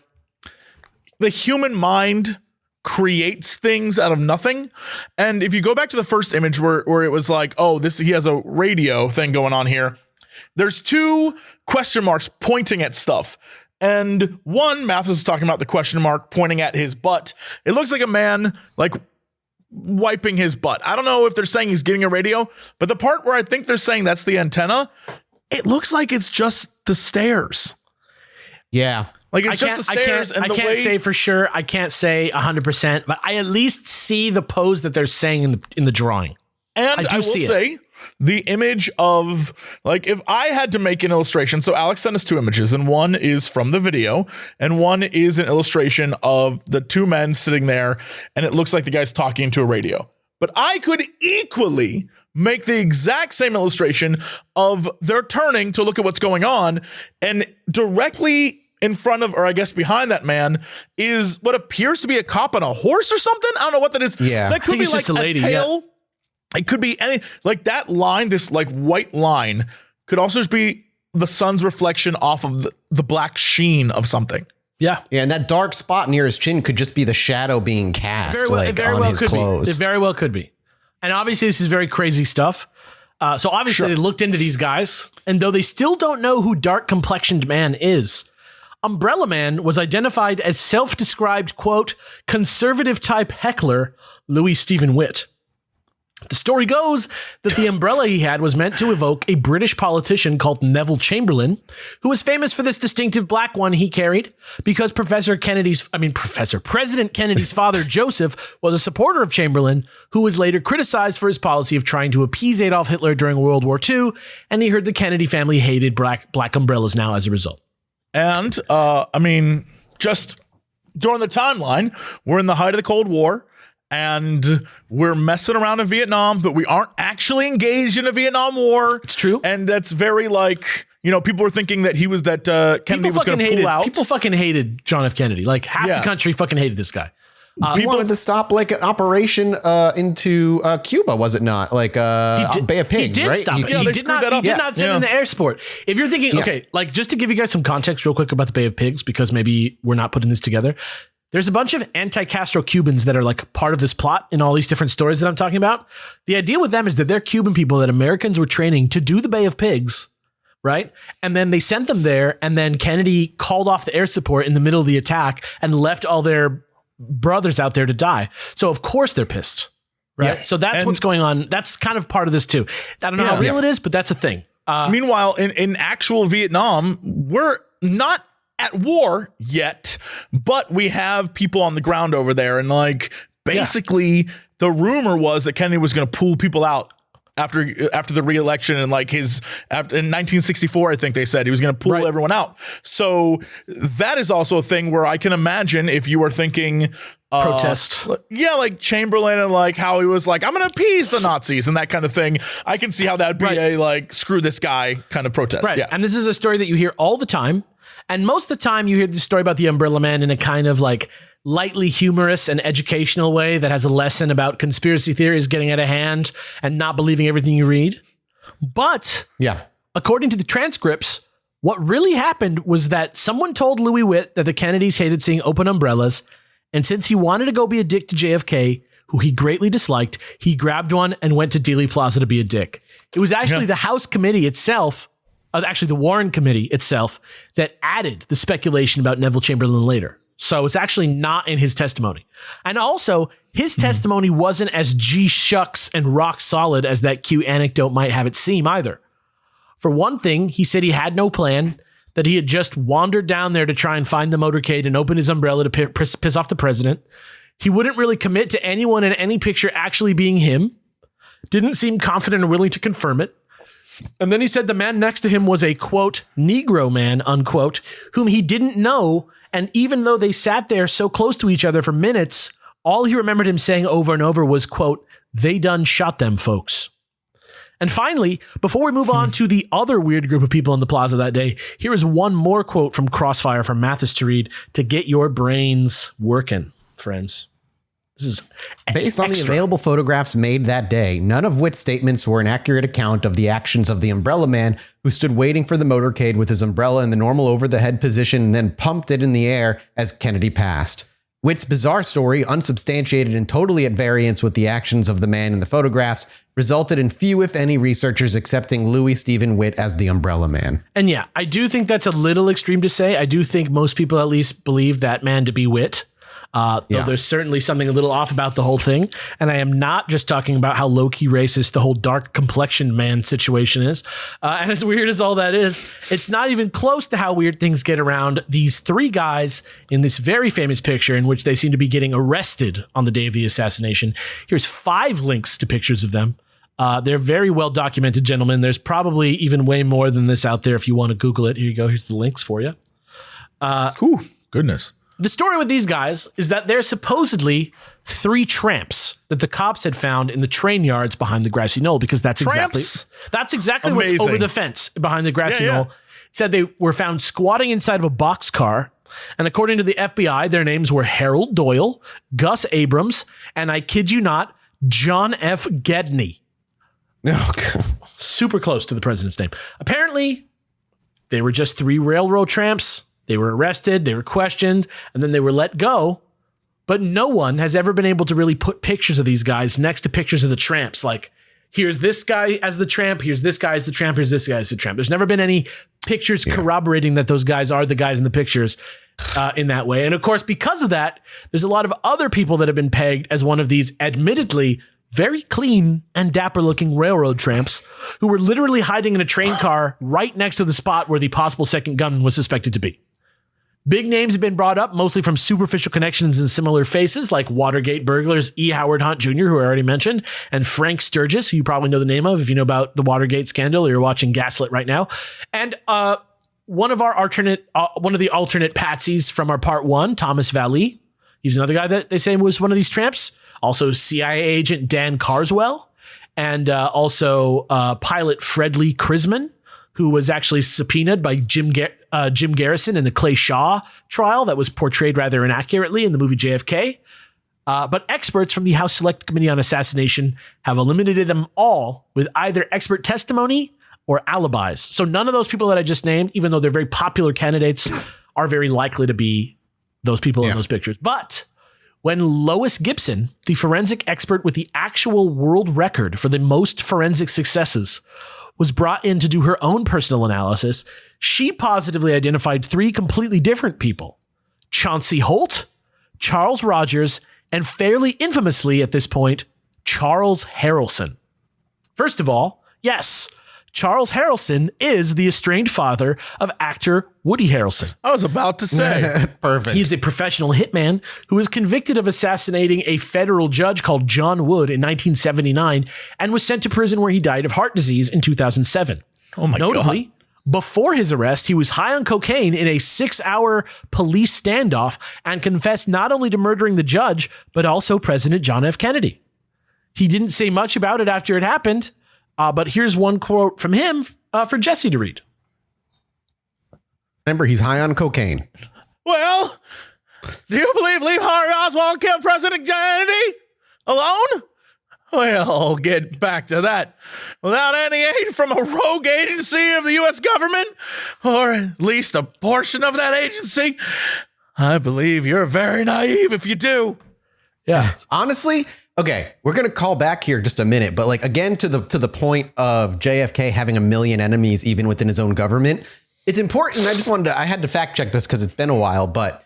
the human mind creates things out of nothing. And if you go back to the first image where it was like, oh, he has a radio thing going on here. There's two question marks pointing at stuff. And one, Math was talking about the question mark pointing at his butt. It looks like a man like wiping his butt. I don't know if they're saying he's getting a radio, but the part where I think they're saying that's the antenna, it looks like it's just the stairs. Yeah. Like it's just the stairs. I can't say for sure. I can't say 100%, but I at least see the pose that they're saying in the drawing. And I will say the image of, like, if I had to make an illustration, so Alex sent us two images, and one is from the video, and one is an illustration of the two men sitting there, and it looks like the guy's talking to a radio. But I could equally make the exact same illustration of they're turning to look at what's going on, and directly in front of, or I guess behind that man, is what appears to be a cop on a horse or something. I don't know what that is. Yeah. That could be like just a lady, tail. Yeah. It could be any, like that line, this like white line could also just be the sun's reflection off of the black sheen of something. Yeah. Yeah, and that dark spot near his chin could just be the shadow being cast on his clothes. It very well could be. And obviously this is very crazy stuff. So obviously they looked into these guys, and though they still don't know who Dark Complexioned Man is, Umbrella Man was identified as self-described, quote, conservative type heckler Louis Stephen Witt. The story goes that the umbrella he had was meant to evoke a British politician called Neville Chamberlain, who was famous for this distinctive black one he carried because President Kennedy's father, Joseph, was a supporter of Chamberlain, who was later criticized for his policy of trying to appease Adolf Hitler during World War II, and he heard the Kennedy family hated black umbrellas now as a result. And, just during the timeline, we're in the height of the Cold War, and we're messing around in Vietnam, but we aren't actually engaged in a Vietnam War. It's true. And that's very like, people were thinking that he was Kennedy was going to pull out. People fucking hated John F. Kennedy. Like half the country fucking hated this guy. He wanted to stop like an operation into Cuba, was it not? Like Bay of Pigs, he did right? Stop it. He did not send in the air support. If you're thinking, okay, like just to give you guys some context real quick about the Bay of Pigs, because maybe we're not putting this together. There's a bunch of anti-Castro Cubans that are like part of this plot in all these different stories that I'm talking about. The idea with them is that they're Cuban people that Americans were training to do the Bay of Pigs, right? And then they sent them there, and then Kennedy called off the air support in the middle of the attack and left all their brothers out there to die. So of course they're pissed, right? Yeah. So that's what's going on. That's kind of part of this too. I don't know how real it is, but that's a thing. Meanwhile, in actual Vietnam, we're not at war yet, but we have people on the ground over there. And like, basically the rumor was that Kennedy was going to pull people out after the re-election, and like in 1964, I think they said he was going to pull everyone out. So that is also a thing where I can imagine if you were thinking protest. Like Chamberlain and like how he was like, I'm going to appease the Nazis and that kind of thing. I can see how that would be a like, screw this guy kind of protest. Right. Yeah. And this is a story that you hear all the time. And most of the time you hear the story about the Umbrella Man in a kind of like lightly humorous and educational way that has a lesson about conspiracy theories getting out of hand and not believing everything you read. But according to the transcripts, what really happened was that someone told Louis Witt that the Kennedys hated seeing open umbrellas. And since he wanted to go be a dick to JFK, who he greatly disliked, he grabbed one and went to Dealey Plaza to be a dick. It was actually the House committee itself, actually the Warren committee itself, that added the speculation about Neville Chamberlain later. So it's actually not in his testimony. And also, his testimony wasn't as G-shucks and rock solid as that cute anecdote might have it seem either. For one thing, he said he had no plan, that he had just wandered down there to try and find the motorcade and open his umbrella to piss off the president. He wouldn't really commit to anyone in any picture actually being him. Didn't seem confident or willing to confirm it. And then he said the man next to him was a, quote, Negro man, unquote, whom he didn't know. And even though they sat there so close to each other for minutes, all he remembered him saying over and over was, quote, they done shot them folks. And finally, before we move on to the other weird group of people in the plaza that day, here is one more quote from Crossfire from Mathis to read to get your brains working, friends. This is based on the available photographs made that day. None of Witt's statements were an accurate account of the actions of the Umbrella Man, who stood waiting for the motorcade with his umbrella in the normal over-the-head position and then pumped it in the air as Kennedy passed. Witt's bizarre story, unsubstantiated and totally at variance with the actions of the man in the photographs, resulted in few, if any, researchers accepting Louis Stephen Witt as the Umbrella Man. And yeah, I do think that's a little extreme to say. I do think most people at least believe that man to be Witt. Though there's certainly something a little off about the whole thing. And I am not just talking about how low-key racist the whole dark complexioned man situation is. And as weird as all that is, it's not even close to how weird things get around these three guys in this very famous picture in which they seem to be getting arrested on the day of the assassination. Here's 5 links to pictures of them. They're very well documented, gentlemen. There's probably even way more than this out there if you want to Google it. Here you go. Here's the links for you. Goodness. The story with these guys is that they're supposedly 3 tramps that the cops had found in the train yards behind the grassy knoll, because that's exactly Amazing. what's over the fence behind the grassy knoll. It said they were found squatting inside of a boxcar. And according to the FBI, their names were Harold Doyle, Gus Abrams, and I kid you not, John F. Gedney. Oh, God. Super close to the president's name. Apparently, they were just 3 railroad tramps. They were arrested, they were questioned, and then they were let go. But no one has ever been able to really put pictures of these guys next to pictures of the tramps. Like, here's this guy as the tramp, here's this guy as the tramp, here's this guy as the tramp. There's never been any pictures corroborating that those guys are the guys in the pictures in that way. And of course, because of that, there's a lot of other people that have been pegged as one of these admittedly very clean and dapper looking railroad tramps who were literally hiding in a train car right next to the spot where the possible second gunman was suspected to be. Big names have been brought up, mostly from superficial connections and similar faces, like Watergate burglars E. Howard Hunt Jr., who I already mentioned, and Frank Sturgis, who you probably know the name of if you know about the Watergate scandal or you're watching Gaslit right now. And one of the alternate patsies from our part 1, Thomas Vallee. He's another guy that they say was one of these tramps. Also CIA agent Dan Carswell, and also pilot Fred Lee Krisman, who was actually subpoenaed by Jim Garrison in the Clay Shaw trial that was portrayed rather inaccurately in the movie JFK. But experts from the House Select Committee on Assassination have eliminated them all with either expert testimony or alibis. So none of those people that I just named, even though they're very popular candidates, are very likely to be those people in those pictures. But when Lois Gibson, the forensic expert with the actual world record for the most forensic successes, was brought in to do her own personal analysis, she positively identified 3 completely different people: Chauncey Holt, Charles Rogers, and fairly infamously at this point, Charles Harrelson. First of all, yes, Charles Harrelson is the estranged father of actor Woody Harrelson. I was about to say. Perfect. He's a professional hitman who was convicted of assassinating a federal judge called John Wood in 1979 and was sent to prison where he died of heart disease in 2007. Oh my Notably, God. before his arrest, he was high on cocaine in a 6-hour police standoff and confessed not only to murdering the judge, but also President John F. Kennedy. He didn't say much about it after it happened, but here's one quote from him for Jesse to read. Remember, he's high on cocaine. Well, do you believe Lee Harvey Oswald killed President Kennedy alone? Well, I'll get back to that. Without any aid from a rogue agency of the U.S. government, or at least a portion of that agency, I believe you're very naive if you do. Yeah. Honestly, okay, we're going to call back here just a minute, but like again to the point of JFK having a million enemies even within his own government. It's important. I had to fact check this because it's been a while, but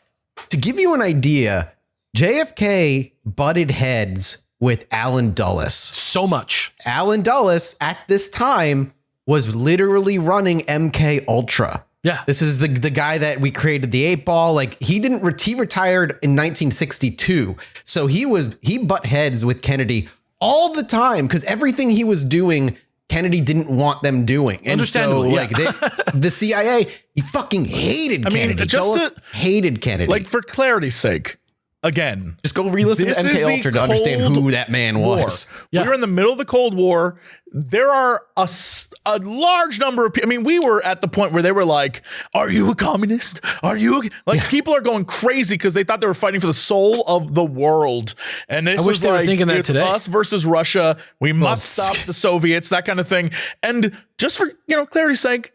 to give you an idea, JFK butted heads with Alan Dulles. So much. Alan Dulles at this time was literally running MK Ultra. Yeah. This is the guy that we created the 8-ball. Like he retired in 1962. So he butt heads with Kennedy all the time because everything he was doing, Kennedy didn't want them doing. And so like the CIA, he fucking hated Kennedy. Dulles hated Kennedy. Like for clarity's sake, again, just go re-listen to MK Ultra to understand who that man was. Yeah. We were in the middle of the Cold War. There are a large number of people. I mean, we were at the point where they were like, are you a communist? Are you people are going crazy because they thought they were fighting for the soul of the world. And this was like, thinking that it's today. us versus Russia. We must stop the Soviets, that kind of thing. And just for, clarity's sake,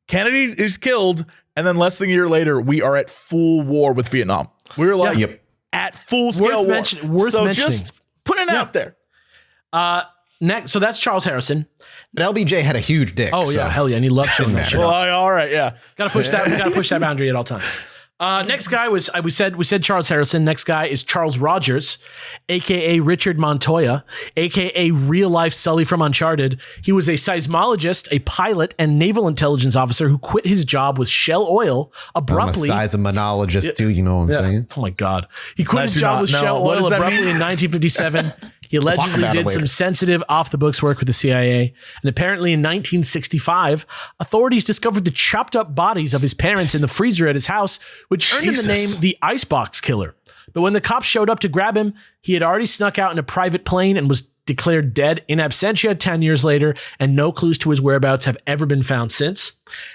Kennedy is killed. And then less than a year later, we are at full war with Vietnam. We were like, at full scale war. Worth mentioning. Just put it out there. Next, so that's Charles Harrelson. But LBJ had a huge dick. Oh yeah, hell yeah, and he loved showing that shit. Well, all right, yeah. Gotta push that boundary at all times. Next guy was we said Charles Harrelson. Next guy is Charles Rogers, aka Richard Montoya, aka real life Sully from Uncharted. He was a seismologist, a pilot, and naval intelligence officer who quit his job with Shell Oil abruptly. I'm a seismologist too, you know what I'm saying? Oh my God. He quit his job with Shell Oil abruptly in 1957. He allegedly did some sensitive off-the-books work with the CIA. And apparently in 1965, authorities discovered the chopped up bodies of his parents in the freezer at his house, which earned him the name the Icebox Killer. But when the cops showed up to grab him, he had already snuck out in a private plane and was declared dead in absentia 10 years later, and no clues to his whereabouts have ever been found since.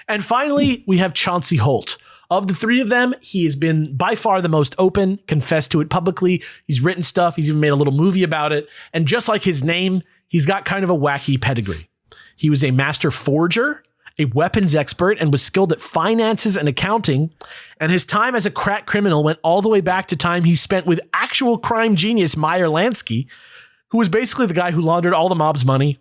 And finally, we have Chauncey Holt. Of the three of them, he has been by far the most open, confessed to it publicly. He's written stuff. He's even made a little movie about it. And just like his name, he's got kind of a wacky pedigree. He was a master forger, a weapons expert, and was skilled at finances and accounting. And his time as a crack criminal went all the way back to time he spent with actual crime genius Meyer Lansky, who was basically the guy who laundered all the mob's money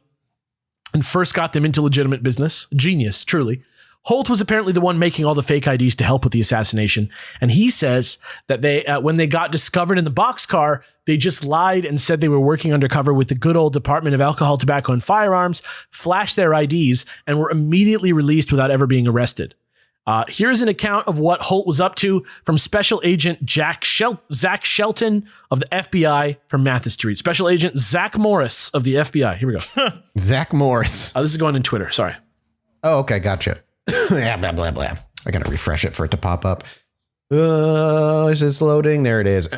and first got them into legitimate business. Genius, truly. Holt was apparently the one making all the fake IDs to help with the assassination. And he says that they, when they got discovered in the boxcar, they just lied and said they were working undercover with the good old Department of Alcohol, Tobacco, and Firearms, flashed their IDs, and were immediately released without ever being arrested. Here's an account of what Holt was up to from Special Agent Zach Shelton of the FBI from Mathis Street. Special Agent Zach Morris of the FBI. Here we go. Zach Morris. This is going in Twitter. Sorry. Oh, okay. Gotcha. Blah, blah, blah, blah. I gotta refresh it for it to pop up. Is this loading? There it is.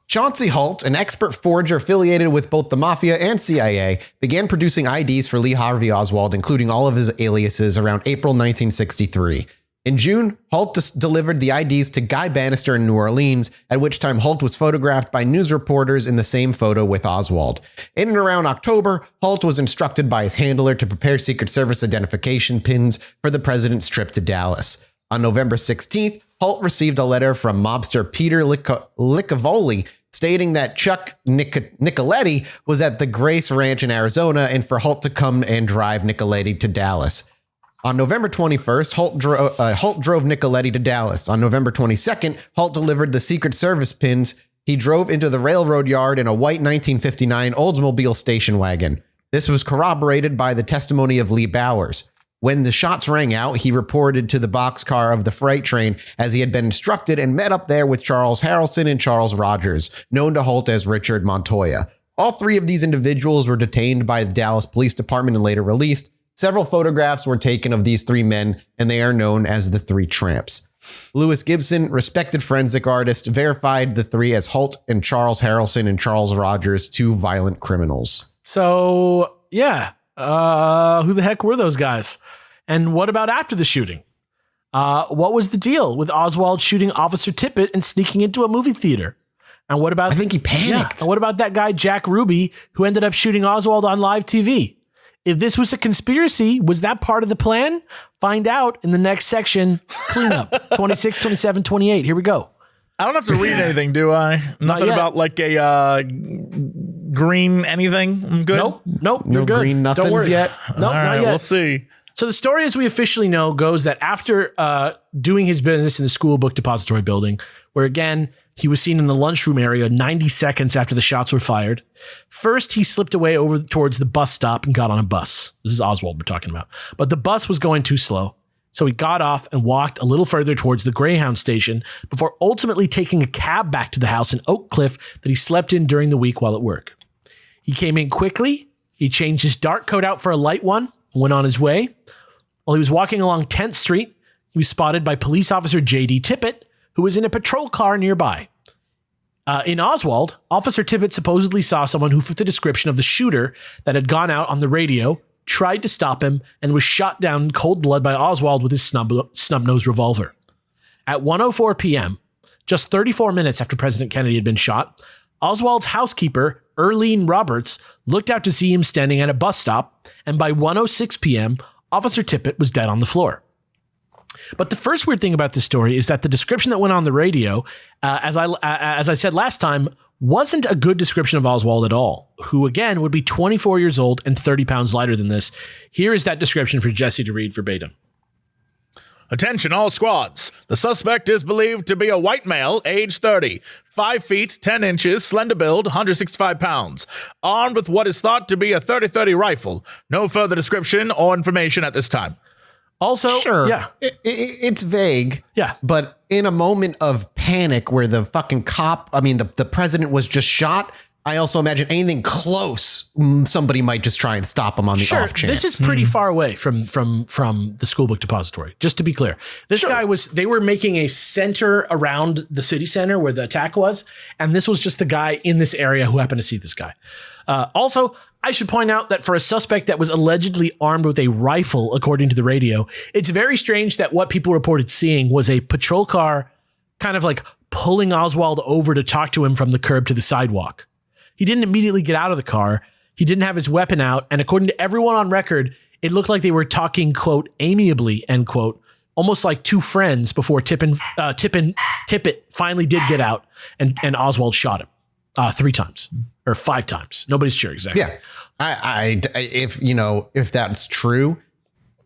Chauncey Holt, an expert forger affiliated with both the Mafia and CIA, began producing IDs for Lee Harvey Oswald, including all of his aliases, around April 1963. In June, Holt delivered the IDs to Guy Bannister in New Orleans, at which time Holt was photographed by news reporters in the same photo with Oswald. In and around October, Holt was instructed by his handler to prepare Secret Service identification pins for the president's trip to Dallas. On November 16th, Holt received a letter from mobster Peter Licavoli stating that Chuck Nicoletti was at the Grace Ranch in Arizona and for Holt to come and drive Nicoletti to Dallas. On November 21st, Holt drove Nicoletti to Dallas. On November 22nd, Holt delivered the Secret Service pins. He drove into the railroad yard in a white 1959 Oldsmobile station wagon. This was corroborated by the testimony of Lee Bowers. When the shots rang out, he reported to the boxcar of the freight train as he had been instructed and met up there with Charles Harrelson and Charles Rogers, known to Holt as Richard Montoya. All three of these individuals were detained by the Dallas Police Department and later released. Several photographs were taken of these three men, and they are known as the three tramps. Lewis Gibson, respected forensic artist, verified the three as Holt and Charles Harrelson and Charles Rogers, two violent criminals. So, yeah. Who the heck were those guys? And what about after the shooting? What was the deal with Oswald shooting Officer Tippit and sneaking into a movie theater? And what about... I think he panicked. Yeah, and what about that guy, Jack Ruby, who ended up shooting Oswald on live TV? If this was a conspiracy, was that part of the plan? Find out in the next section. Cleanup. 26, 27, 28. Here we go. I don't have to read anything, do I? Nothing about like a green anything? I'm good? Nope. No You're good. green nothings yet? Nope, All right, not yet. we'll see. So the story, as we officially know, goes that after doing his business in the school book depository building, where again, he was seen in the lunchroom area 90 seconds after the shots were fired. First, he slipped away over towards the bus stop and got on a bus. This is Oswald we're talking about. But the bus was going too slow. So he got off and walked a little further towards the Greyhound station before ultimately taking a cab back to the house in Oak Cliff that he slept in during the week while at work. He came in quickly. He changed his dark coat out for a light one and went on his way. While he was walking along 10th Street, he was spotted by police officer J.D. Tippit, who was in a patrol car nearby. In Oswald, Officer Tippit supposedly saw someone who fit the description of the shooter that had gone out on the radio, tried to stop him, and was shot down in cold blood by Oswald with his snub-nosed revolver. At 1:04 p.m., just 34 minutes after President Kennedy had been shot, Oswald's housekeeper, Earlene Roberts, looked out to see him standing at a bus stop, and by 1:06 p.m., Officer Tippit was dead on the floor. But the first weird thing about this story is that the description that went on the radio, as I said last time, wasn't a good description of Oswald at all, who again would be 24 years old and 30 pounds lighter than this. Here is that description for Jesse to read verbatim. Attention all squads. The suspect is believed to be a white male, age 30, 5 feet, 10 inches, slender build, 165 pounds, armed with what is thought to be a 30-30 rifle. No further description or information at this time. Also, sure, yeah, it's vague. Yeah. But in a moment of panic where the fucking cop, the president was just shot, I also imagine anything close, somebody might just try and stop him on the off chance. This is pretty far away from the school book depository, just to be clear. This guy they were making a center around the city center where the attack was, and this was just the guy in this area who happened to see this guy. Also, I should point out that for a suspect that was allegedly armed with a rifle, according to the radio, it's very strange that what people reported seeing was a patrol car kind of like pulling Oswald over to talk to him from the curb to the sidewalk. He didn't immediately get out of the car. He didn't have his weapon out. And according to everyone on record, it looked like they were talking, quote, amiably, end quote, almost like two friends before Tippit finally did get out and Oswald shot him 3 times or 5 times. Nobody's sure exactly. Yeah. If that's true,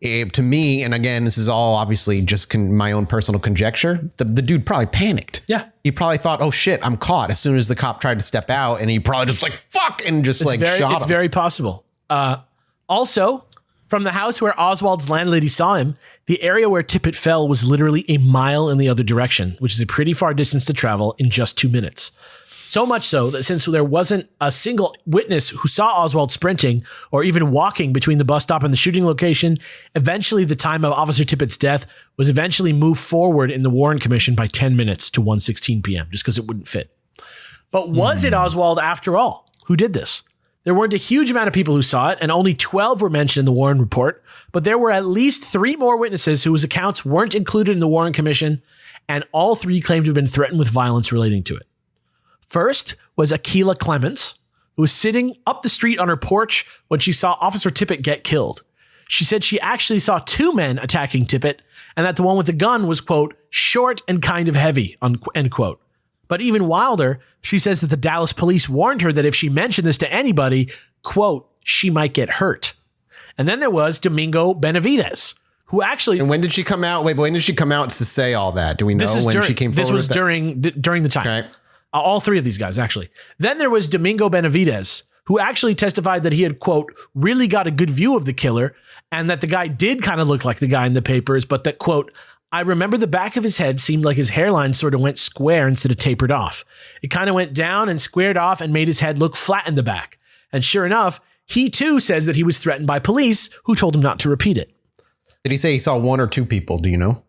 to me, and again, this is all obviously just my own personal conjecture, the dude probably panicked. Yeah. He probably thought, oh shit, I'm caught, as soon as the cop tried to step out, and he probably just like, fuck, and just shot him. It's very possible. Also, from the house where Oswald's landlady saw him, the area where Tippit fell was literally a mile in the other direction, which is a pretty far distance to travel in just 2 minutes. So much so that since there wasn't a single witness who saw Oswald sprinting or even walking between the bus stop and the shooting location, eventually the time of Officer Tippit's death was eventually moved forward in the Warren Commission by 10 minutes to 1:16 p.m. just because it wouldn't fit. But was it Oswald after all who did this? There weren't a huge amount of people who saw it, and only 12 were mentioned in the Warren report, but there were at least 3 more witnesses whose accounts weren't included in the Warren Commission, and all 3 claimed to have been threatened with violence relating to it. First was Akilah Clements, who was sitting up the street on her porch when she saw Officer Tippit get killed. She said she actually saw 2 men attacking Tippit and that the one with the gun was, quote, short and kind of heavy, end quote. But even wilder, she says that the Dallas police warned her that if she mentioned this to anybody, quote, she might get hurt. And then there was Domingo Benavidez, who actually... And when did she come out? Wait, when did she come out to say all that? Do we know when she came forward? This was during the time. Okay. All 3 of these guys, actually. Then there was Domingo Benavidez, who actually testified that he had, quote, really got a good view of the killer and that the guy did kind of look like the guy in the papers, but that, quote, I remember the back of his head seemed like his hairline sort of went square instead of tapered off. It kind of went down and squared off and made his head look flat in the back. And sure enough, he too says that he was threatened by police who told him not to repeat it. Did he say he saw one or two people? Do you know?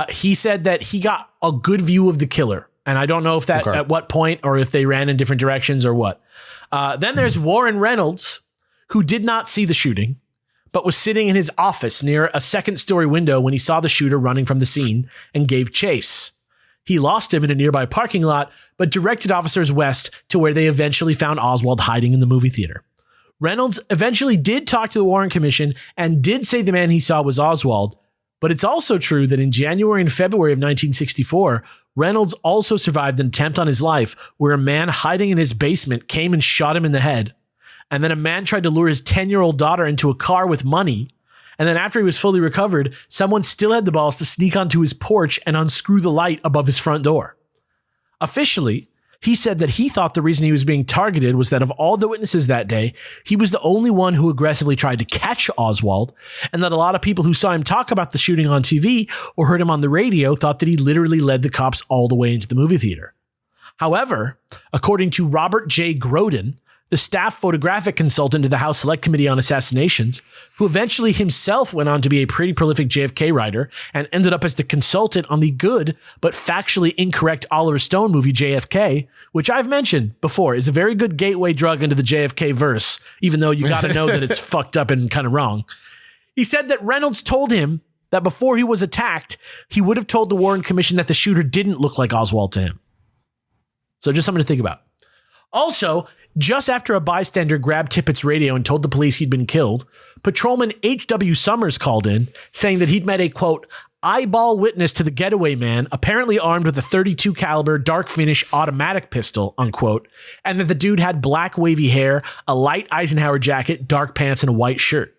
He said that he got a good view of the killer. And I don't know if that at what point or if they ran in different directions or what. Then there's Warren Reynolds, who did not see the shooting, but was sitting in his office near a second-story window when he saw the shooter running from the scene and gave chase. He lost him in a nearby parking lot, but directed officers west to where they eventually found Oswald hiding in the movie theater. Reynolds eventually did talk to the Warren Commission and did say the man he saw was Oswald, but it's also true that in January and February of 1964, Reynolds also survived an attempt on his life where a man hiding in his basement came and shot him in the head. And then a man tried to lure his 10-year-old daughter into a car with money. And then after he was fully recovered, someone still had the balls to sneak onto his porch and unscrew the light above his front door. Officially, he said that he thought the reason he was being targeted was that of all the witnesses that day, he was the only one who aggressively tried to catch Oswald, and that a lot of people who saw him talk about the shooting on TV or heard him on the radio thought that he literally led the cops all the way into the movie theater. However, according to Robert J. Groden, the staff photographic consultant to the House Select Committee on Assassinations, who eventually himself went on to be a pretty prolific JFK writer and ended up as the consultant on the good but factually incorrect Oliver Stone movie JFK, which I've mentioned before is a very good gateway drug into the JFK verse, even though you got to know that it's fucked up and kind of wrong. He said that Reynolds told him that before he was attacked, he would have told the Warren Commission that the shooter didn't look like Oswald to him. So just something to think about. Also, just after a bystander grabbed Tippit's radio and told the police he'd been killed, Patrolman H.W. Summers called in, saying that he'd met a, quote, eyeball witness to the getaway man, apparently armed with a .32 caliber dark finish automatic pistol, unquote, and that the dude had black wavy hair, a light Eisenhower jacket, dark pants, and a white shirt.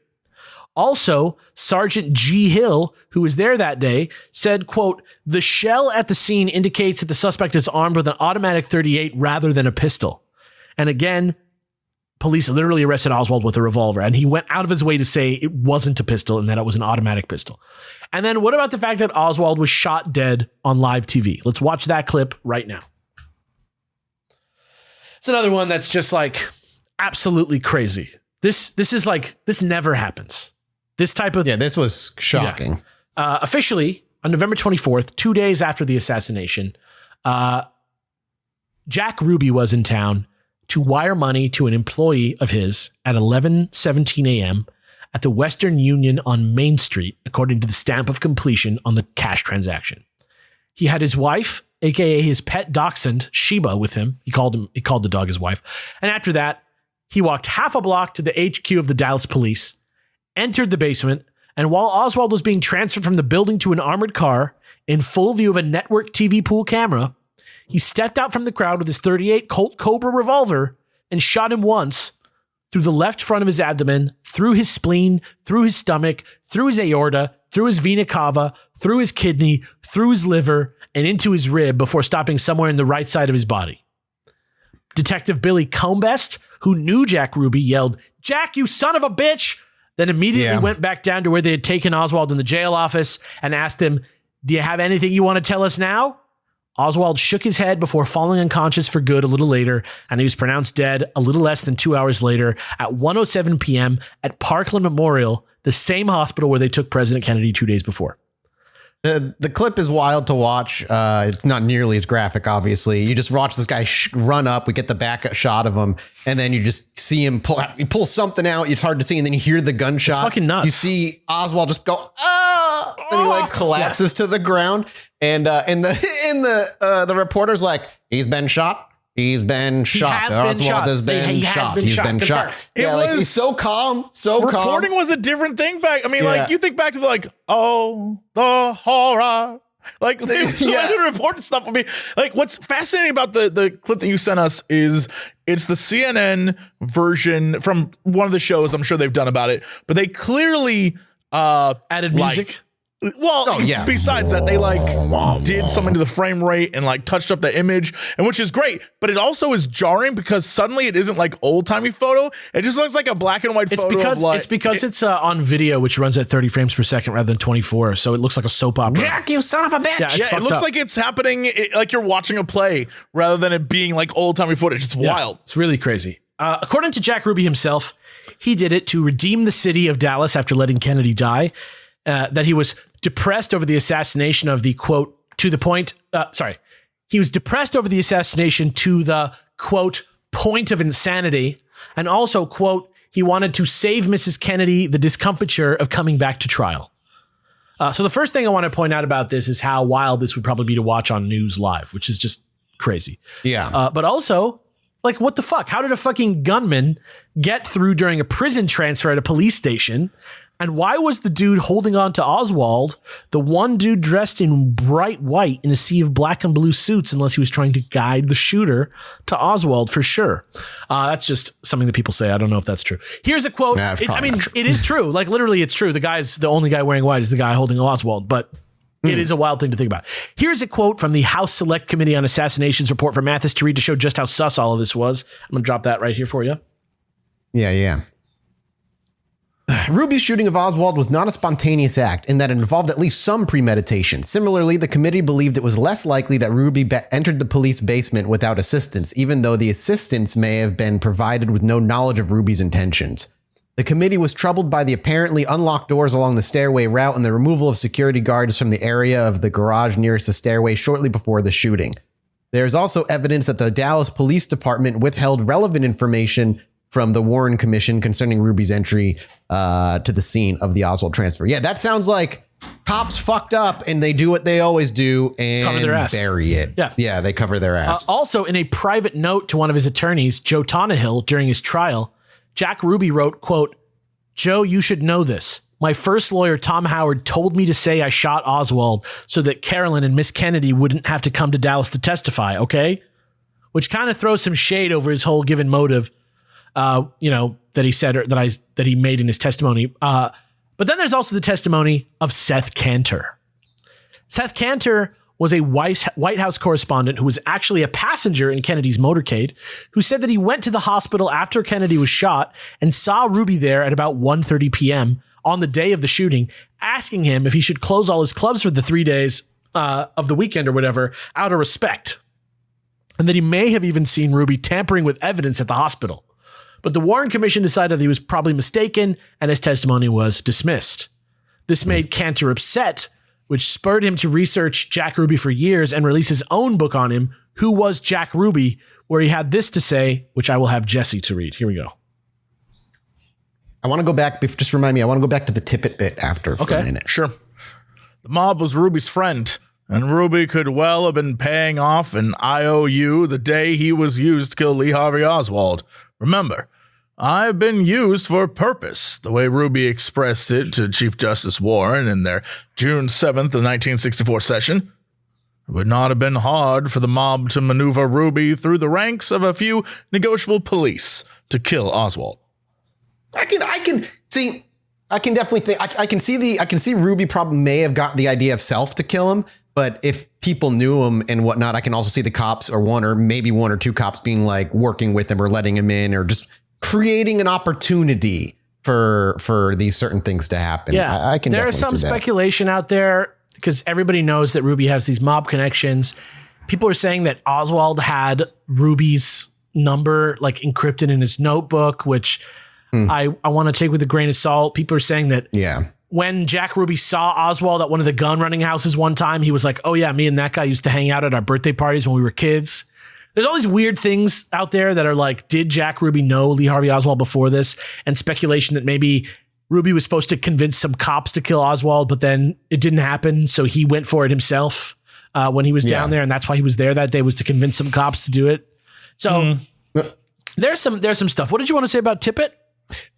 Also, Sergeant G. Hill, who was there that day, said, quote, the shell at the scene indicates that the suspect is armed with an automatic .38 rather than a pistol. And again, police literally arrested Oswald with a revolver, and he went out of his way to say it wasn't a pistol and that it was an automatic pistol. And then what about the fact that Oswald was shot dead on live TV? Let's watch that clip right now. It's another one that's just like absolutely crazy. This is like, this never happens. This type of... Yeah, this was shocking. Yeah. Officially, on November 24th, 2 days after the assassination, Jack Ruby was in town to wire money to an employee of his at 11:17 a.m. at the Western Union on Main Street, according to the stamp of completion on the cash transaction. He had his wife, aka his pet dachshund, Sheba, with him. He called the dog his wife. And after that, he walked half a block to the HQ of the Dallas Police, entered the basement, and while Oswald was being transferred from the building to an armored car in full view of a network TV pool camera, he stepped out from the crowd with his .38 Colt Cobra revolver and shot him once through the left front of his abdomen, through his spleen, through his stomach, through his aorta, through his vena cava, through his kidney, through his liver, and into his rib before stopping somewhere in the right side of his body. Detective Billy Combest, who knew Jack Ruby, yelled, "Jack, you son of a bitch!" Then immediately went back down to where they had taken Oswald in the jail office and asked him, "Do you have anything you want to tell us now?" Oswald shook his head before falling unconscious for good a little later, and he was pronounced dead a little less than 2 hours later at 1:07 p.m. at Parkland Memorial, the same hospital where they took President Kennedy 2 days before. The clip is wild to watch. It's not nearly as graphic, obviously. You just watch this guy run up. We get the back shot of him, and then you just see him pull something out. It's hard to see, and then you hear the gunshot. It's fucking nuts. You see Oswald just go, ah! And he like collapses to the ground. And the reporter's like, he's been shot. He's been shot. Oswald has been shot. He's been shot. Yeah, like he's so calm, so calm. Reporting was a different thing back. I mean, like you think back to the horror. Like they report stuff with me. Like what's fascinating about the clip that you sent us is it's the CNN version from one of the shows. I'm sure they've done about it, but they clearly added music. Well, besides that, they did something to the frame rate and touched up the image, and which is great, but it also is jarring because suddenly it isn't old timey photo. It just looks like a black and white photo. It's because it's on video, which runs at 30 frames per second rather than 24. So it looks like a soap opera. Jack, you son of a bitch. Yeah, it looks like it's happening like you're watching a play rather than it being old timey footage. It's wild. It's really crazy. According to Jack Ruby himself, he did it to redeem the city of Dallas after letting Kennedy die. That he was depressed over the assassination of the quote he was depressed over the assassination to the quote point of insanity, and also quote he wanted to save Mrs. Kennedy the discomfiture of coming back to trial. So the first thing I want to point out about this is how wild this would probably be to watch on News Live, which is just crazy. Yeah. But also, what the fuck? How did a fucking gunman get through during a prison transfer at a police station? And why was the dude holding on to Oswald, the one dude dressed in bright white in a sea of black and blue suits, unless he was trying to guide the shooter to Oswald for sure? That's just something that people say. I don't know if that's true. Here's a quote. It is true. Literally, it's true. The only guy wearing white is the guy holding Oswald, but it is a wild thing to think about. Here's a quote from the House Select Committee on Assassinations report from Mathis to read to show just how sus all of this was. I'm going to drop that right here for you. Yeah. Ruby's shooting of Oswald was not a spontaneous act in that it involved at least some premeditation. Similarly, the committee believed it was less likely that Ruby entered the police basement without assistance, even though the assistance may have been provided with no knowledge of Ruby's intentions. The committee was troubled by the apparently unlocked doors along the stairway route and the removal of security guards from the area of the garage nearest the stairway shortly before the shooting. There is also evidence that the Dallas Police Department withheld relevant information from the Warren Commission concerning Ruby's entry to the scene of the Oswald transfer. Yeah, that sounds like cops fucked up and they do what they always do and cover their ass. Bury it. Yeah, they cover their ass. Also, in a private note to one of his attorneys, Joe Tannehill, during his trial, Jack Ruby wrote, quote, "Joe, you should know this. My first lawyer, Tom Howard, told me to say I shot Oswald so that Carolyn and Miss Kennedy wouldn't have to come to Dallas to testify, okay?" Which kind of throws some shade over his whole given motive, that he said, or that he made in his testimony. But then there's also the testimony of Seth Cantor. Seth Cantor was a White House correspondent who was actually a passenger in Kennedy's motorcade, who said that he went to the hospital after Kennedy was shot and saw Ruby there at about 1:30 p.m. on the day of the shooting, asking him if he should close all his clubs for the 3 days of the weekend or whatever, out of respect. And that he may have even seen Ruby tampering with evidence at the hospital. But the Warren Commission decided that he was probably mistaken, and his testimony was dismissed. This made Cantor upset, which spurred him to research Jack Ruby for years and release his own book on him, Who Was Jack Ruby?, where he had this to say, which I will have Jesse to read. Here we go. I want to go back, just remind me, I want to go back to the Tippit bit after for a minute. Sure. The mob was Ruby's friend, and Ruby could well have been paying off an IOU the day he was used to kill Lee Harvey Oswald. Remember, I've been used for a purpose, the way Ruby expressed it to Chief Justice Warren in their June 7th of 1964 session. It would not have been hard for the mob to maneuver Ruby through the ranks of a few negotiable police to kill Oswald. I can see Ruby probably may have got the idea of self to kill him, but if people knew him and whatnot, I can also see the cops or one or two cops being working with him or letting him in or just creating an opportunity for these certain things to happen. Yeah, I can. There is some speculation out there because everybody knows that Ruby has these mob connections. People are saying that Oswald had Ruby's number encrypted in his notebook, which I want to take with a grain of salt. People are saying that when Jack Ruby saw Oswald at one of the gun running houses one time, he was like, "Oh yeah, me and that guy used to hang out at our birthday parties when we were kids." There's all these weird things out there that are did Jack Ruby know Lee Harvey Oswald before this? And speculation that maybe Ruby was supposed to convince some cops to kill Oswald, but then it didn't happen. So he went for it himself when he was down there. And that's why he was there that day, was to convince some cops to do it. So there's some stuff. What did you want to say about Tippit?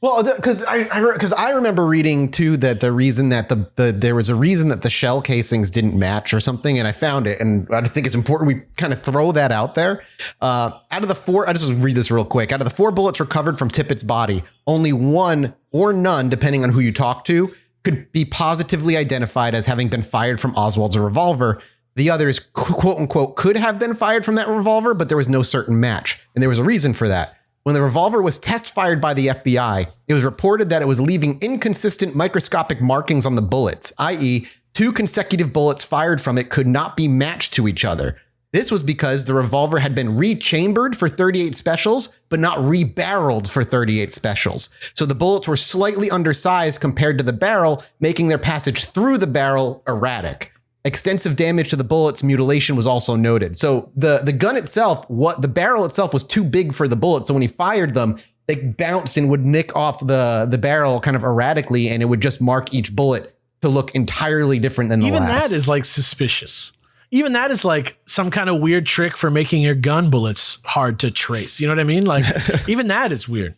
Well, because I remember reading too that the reason that there was a reason that the shell casings didn't match or something, and I found it, and I just think it's important we kind of throw that out there. Out of the four, I just read this real quick. Out of the 4 bullets recovered from Tippit's body, only one or none, depending on who you talk to, could be positively identified as having been fired from Oswald's revolver. The others, quote unquote, could have been fired from that revolver, but there was no certain match. And there was a reason for that. When the revolver was test fired by the FBI, it was reported that it was leaving inconsistent microscopic markings on the bullets, i.e., 2 consecutive bullets fired from it could not be matched to each other. This was because the revolver had been rechambered for 38 specials, but not rebarreled for 38 specials. So the bullets were slightly undersized compared to the barrel, making their passage through the barrel erratic. Extensive damage to the bullets, mutilation was also noted. So the gun itself, the barrel itself was too big for the bullets. So when he fired them, they bounced and would nick off the barrel kind of erratically, and it would just mark each bullet to look entirely different than the last. Even that is like suspicious. Even that is like some kind of weird trick for making your gun bullets hard to trace. You know what I mean? Like even that is weird.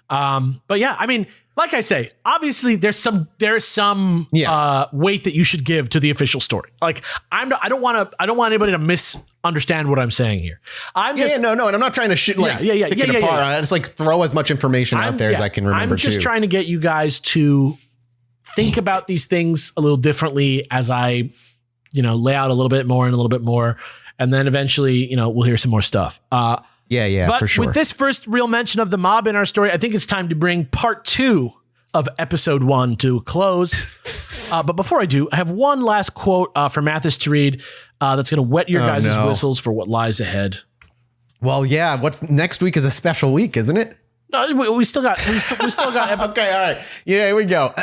But yeah, I mean, like I say, obviously there's some weight that you should give to the official story. Like I don't want anybody to misunderstand what I'm saying here. I'm just no, and I'm not trying to pick it apart. I just like throw as much information out there as I can remember. I'm just trying to get you guys to think about these things a little differently as I, lay out a little bit more, and then eventually, we'll hear some more stuff. But for sure. With this first real mention of the mob in our story, I think it's time to bring part 2 of episode 1 to a close. But before I do, I have one last quote for Mathis to read that's going to wet your guys' whistles for what lies ahead. Well, yeah. What's next week is a special week, isn't it? No, we still got. Okay, all right. Yeah, here we go.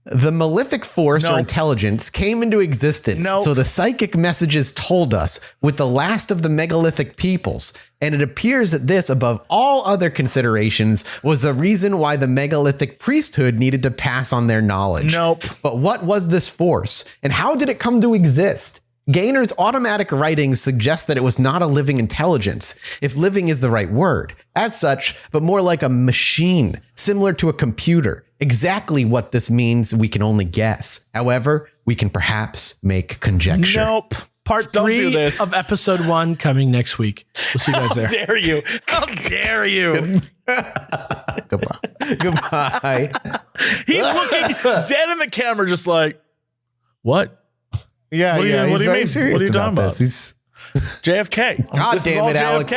The malefic force or intelligence came into existence, so the psychic messages told us, with the last of the megalithic peoples, and it appears that this, above all other considerations, was the reason why the megalithic priesthood needed to pass on their knowledge. But what was this force, and how did it come to exist? Gaynor's automatic writings suggest that it was not a living intelligence, if living is the right word, as such, but more like a machine, similar to a computer. Exactly what this means, we can only guess. However, we can perhaps make conjecture. Part 3 of episode 1 coming next week. We'll see you guys there. How dare you? How dare you? Goodbye. He's looking dead in the camera, just like, what? Yeah, what do you mean? What are you talking about? He's JFK. God this damn it, Alex.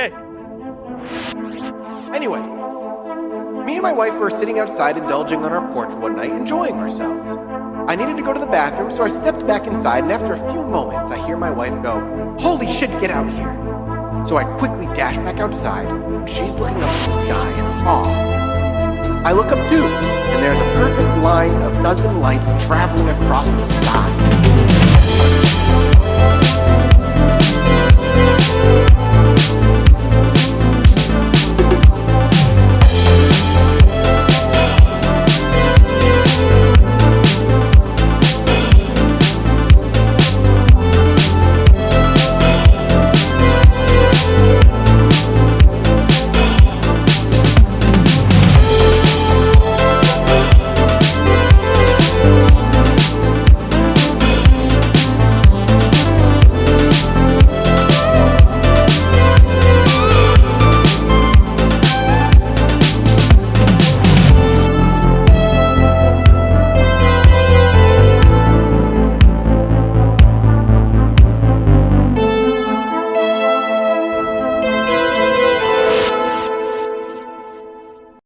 Anyway, me and my wife were sitting outside indulging on our porch one night, enjoying ourselves. I needed to go to the bathroom, so I stepped back inside, and after a few moments, I hear my wife go, "Holy shit, get out here." So I quickly dash back outside, and she's looking up at the sky in awe. I look up too, and there's a perfect line of dozen lights traveling across the sky.